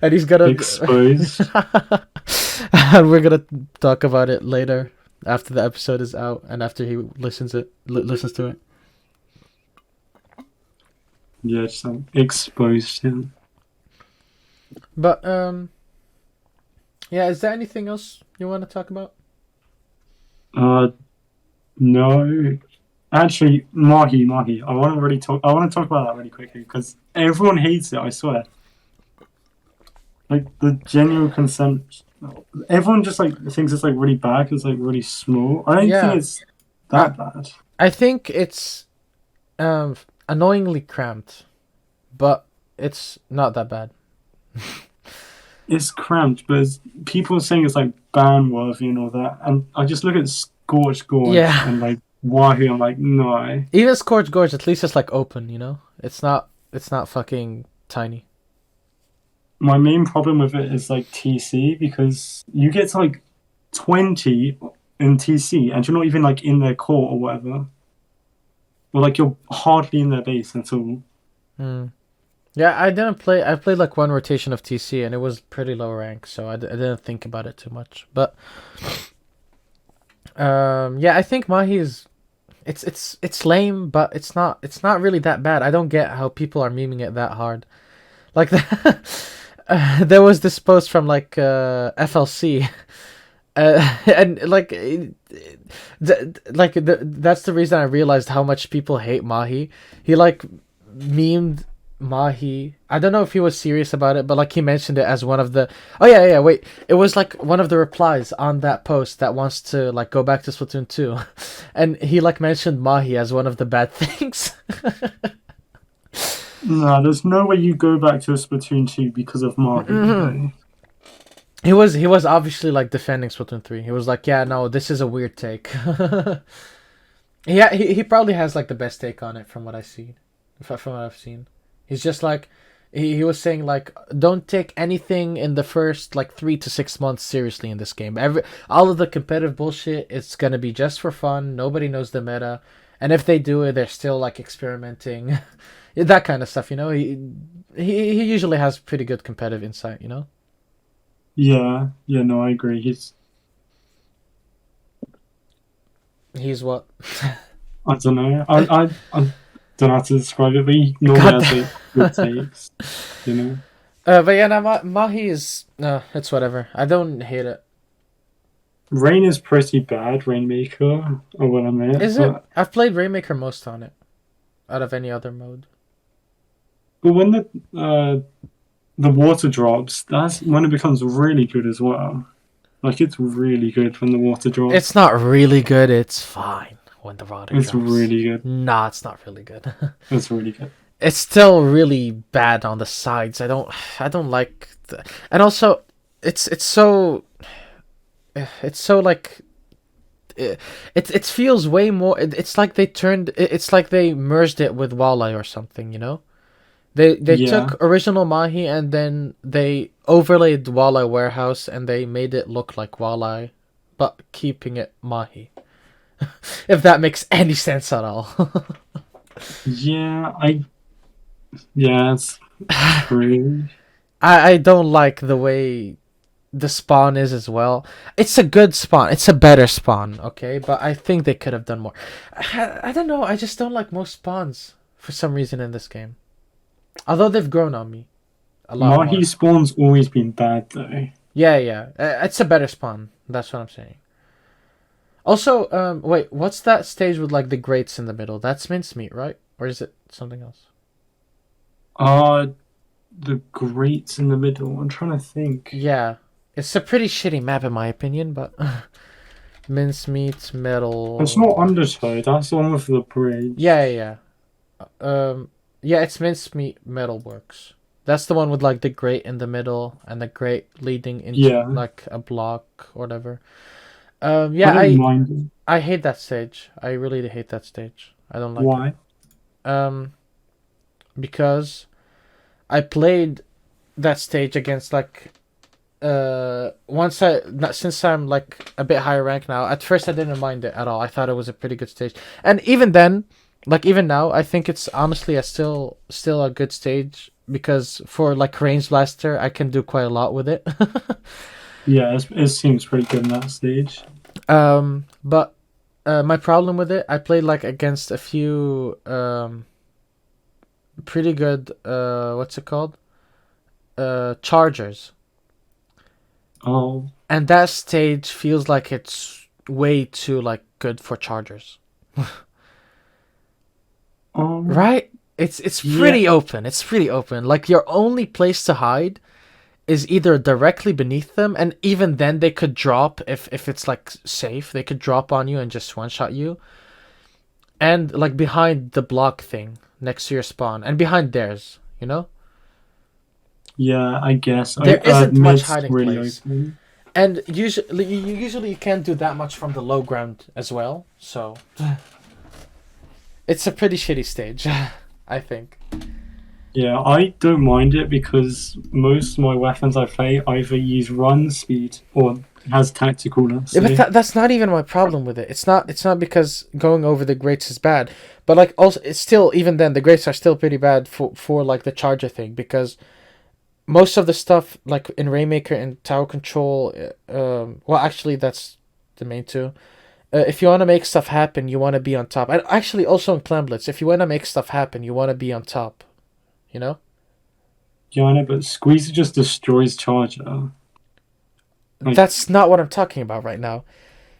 S2: and he's gonna,
S1: Exposed.
S2: and we're gonna talk about it later after the episode is out and after he listens to it.
S1: Yeah, just like exposed him.
S2: But yeah, is there anything else you want to talk about?
S1: Uh, no. Actually, Mahi. I want to really talk. I want to talk about that really quickly because everyone hates it. I swear. Like the genuine consent. Everyone just like thinks it's like really bad because like really small. I don't think
S2: Yeah,
S1: it's
S2: I
S1: that bad.
S2: I think it's annoyingly cramped, but it's not that bad.
S1: It's cramped, but people are saying it's like ban worthy and all that. And I just look at Scorch Gorge
S2: Yeah,
S1: and like Wahoo. I'm like, no.
S2: even Scorch Gorge, at least it's like open, you know. It's not fucking tiny.
S1: My main problem with it is like TC because you get to like 20 in TC and you're not even like in their court or whatever. Or like you're hardly in their base until
S2: Hmm. Yeah, I didn't play. I played like one rotation of TC, and it was pretty low rank, so I didn't think about it too much. But yeah, I think Mahi is it's lame, but it's not really that bad. I don't get how people are memeing it that hard. Like there was this post from like FLC And like, that's the reason I realized how much people hate Mahi. He like memed Mahi. I don't know if he was serious about it, but like he mentioned it as one of the. Oh yeah, yeah. Wait, it was like one of the replies on that post that wants to like go back to Splatoon 2, and he like mentioned Mahi as one of the bad things.
S1: No, there's no way you go back to a Splatoon 2 because of Mahi,
S2: Mhm.
S1: though.
S2: He was obviously like defending Splatoon 3. He was like, yeah, no, this is a weird take. Yeah, he probably has like the best take on it from what I see, from what I've seen. He's just like he was saying like don't take anything in the first like 3 to 6 months seriously in this game. All of the competitive bullshit, it's gonna be just for fun. Nobody knows the meta, and if they do it, they're still like experimenting, that kind of stuff. You know, he usually has pretty good competitive insight. You know,
S1: Yeah, yeah, no, I agree.
S2: he's what.
S1: I don't know. I don't know how to describe it, but he normally
S2: God.
S1: has like good takes, you know.
S2: But yeah, no, Mahi is no, it's whatever. I don't hate it.
S1: Rain is pretty bad, Rainmaker, I will admit,
S2: Is it? I've played Rainmaker most on it, out of any other mode.
S1: but when the water drops, that's when it becomes really good as well. Like it's really good when the water
S2: It's
S1: drops.
S2: not really good. It's fine when the water
S1: It's
S2: drops.
S1: really good.
S2: Nah, it's not really good.
S1: It's really good.
S2: It's still really bad on the sides. I don't like and also it's so like it feels way more. It's like it's like they merged it with Walleye or something. You know. They
S1: Yeah,
S2: took original Mahi and then they overlaid Walleye Warehouse and they made it look like Walleye, but keeping it Mahi. If that makes any sense at all.
S1: yeah, yeah, it's true.
S2: I don't like the way the spawn is as well. It's a good spawn. It's a better spawn, okay? But I think they could have done more. I don't know. I just don't like most spawns for some reason in this game. Although they've grown on me a lot
S1: Mahi
S2: more.
S1: spawn's always been bad though.
S2: Yeah, yeah. It's a better spawn. That's what I'm saying. Also, wait, what's that stage with like the grates in the middle? That's mincemeat, right? Or is it something else?
S1: Uh the grates in the middle. I'm trying to think.
S2: Yeah, it's a pretty shitty map in my opinion, but mincemeat
S1: It's not
S2: metal.
S1: Undertow. That's the one with the bridge.
S2: Yeah, yeah, yeah. Yeah, it's mincemeat metalworks. That's the one with like the grate in the middle and the grate leading into
S1: Yeah,
S2: like a block or whatever.
S1: I
S2: Yeah,
S1: don't mind it.
S2: I hate that stage. I really hate that stage. I don't like it.
S1: Why?
S2: Um, because I played that stage against like once since I'm like a bit higher rank now. At first I didn't mind it at all. I thought it was a pretty good stage. And even then, like even now, I think it's honestly a still a good stage because for like range blaster, I can do quite a lot with it.
S1: Yeah, it seems pretty good in that stage.
S2: But my problem with it, I played like against a few pretty good what's it called? Chargers.
S1: Oh,
S2: And that stage feels like it's way too like good for chargers.
S1: um,
S2: Right? It's
S1: yeah,
S2: pretty open. It's pretty open. Like your only place to hide is either directly beneath them, and even then they could drop if it's like safe. They could drop on you and just one shot you. And like behind the block thing next to your spawn, and behind theirs. You know,
S1: yeah. I guess
S2: there isn't much
S1: mid's
S2: hiding
S1: really
S2: place.
S1: open.
S2: And usually you can't do that much from the low ground as well. So it's a pretty shitty stage, I think.
S1: Yeah, I don't mind it because most of my weapons I play either use run speed or has tactical. Let's
S2: Yeah, but
S1: say.
S2: that's not even my problem with it. It's not because going over the grates is bad, but like also it's still even then the grates are still pretty bad for like the charger thing because most of the stuff like in Rainmaker and Tower Control, well actually that's the main two. If you want to make stuff happen, you want to be on top. And actually also in Clan Blitz, if you want to make stuff happen, you want to be on top. You know.
S1: Yeah, I know, but Squeezer just destroys Charger. Like,
S2: That's not what I'm talking about right now.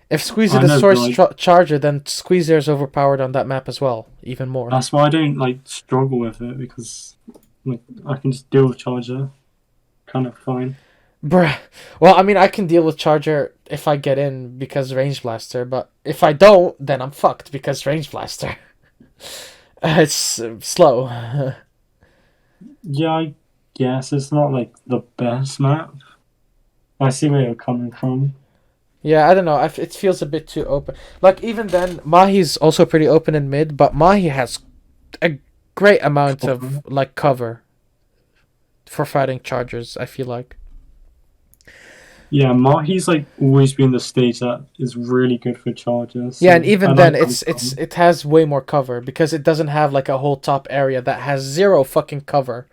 S2: If Squeezer
S1: I
S2: the
S1: know, but
S2: Source
S1: like
S2: Charger, then Squeezer is overpowered on that map as well, even more.
S1: that's why I don't like struggle with it because like I can just deal with Charger kind of fine.
S2: Bruh. Well, I mean, I can deal with Charger if I get in because Range Blaster, but if I don't, then I'm fucked because Range Blaster. It's slow.
S1: Yeah, I guess it's not like the best map. I see where you're coming from.
S2: Yeah, I don't know. It feels a bit too open. Like, even then, Mahi's also pretty open in mid, but Mahi has a great amount of, like, cover for fighting Chargers, I feel like.
S1: Yeah, Mahi's like always been the stage that is really good for Chargers.
S2: Yeah, and
S1: So I
S2: even then,
S1: like how
S2: it has way more cover because it doesn't have like a whole top area that has zero fucking cover.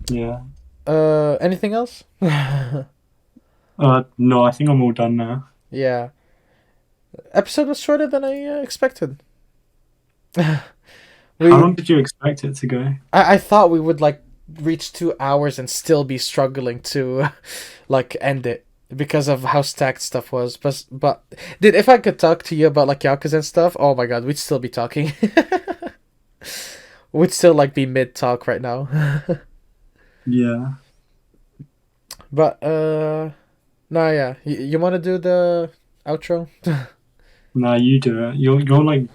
S1: yeah.
S2: Anything else?
S1: No, I think I'm all done now.
S2: Yeah, episode was shorter than I expected.
S1: How
S2: we,
S1: long did you expect it to go?
S2: I thought we would like reach 2 hours and still be struggling to, like, end it because of how stacked stuff was. But dude, if I could talk to you about like Yakuza and stuff, oh my god, we'd still be talking. We'd still like be mid talk right now.
S1: Yeah.
S2: But no, yeah. You want to do the outro?
S1: Nah, you do it. You're like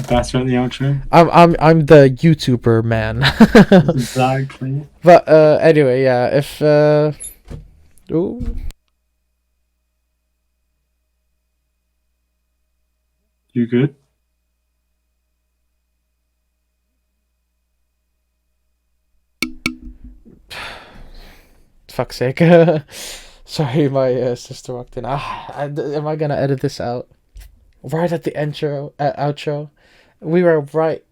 S1: better at the outro.
S2: I'm the YouTuber man.
S1: Exactly.
S2: But anyway, yeah. If ooh,
S1: You good?
S2: fuck's sake. Sorry, my sister walked in. Am I gonna edit this out? Right at the outro, we were right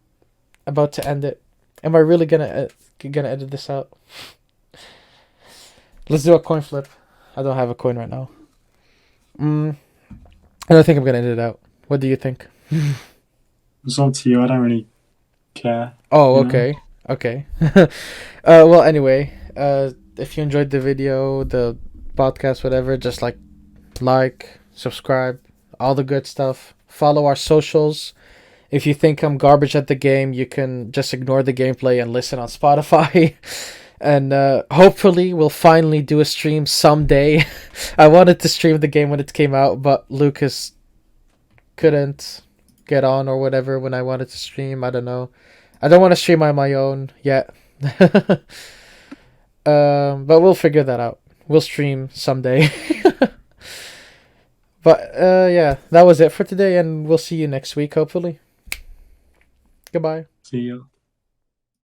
S2: about to end it. Am I really gonna edit this out? Let's do a coin flip. I don't have a coin right now. I don't think I'm gonna edit it out. What do you think?
S1: It's up to you. I don't really care.
S2: Oh,
S1: You know?
S2: okay. Okay. Well, anyway, if you enjoyed the video, the podcast, whatever, just like, subscribe, all the good stuff. Follow our socials. If you think I'm garbage at the game, you can just ignore the gameplay and listen on Spotify. And hopefully we'll finally do a stream someday. I wanted to stream the game when it came out, but Lucas couldn't get on or whatever when I wanted to stream. I don't know. I don't want to stream on my own yet. But we'll figure that out. We'll stream someday. But yeah, that was it for today, and we'll see you next week, hopefully. Goodbye.
S1: See you.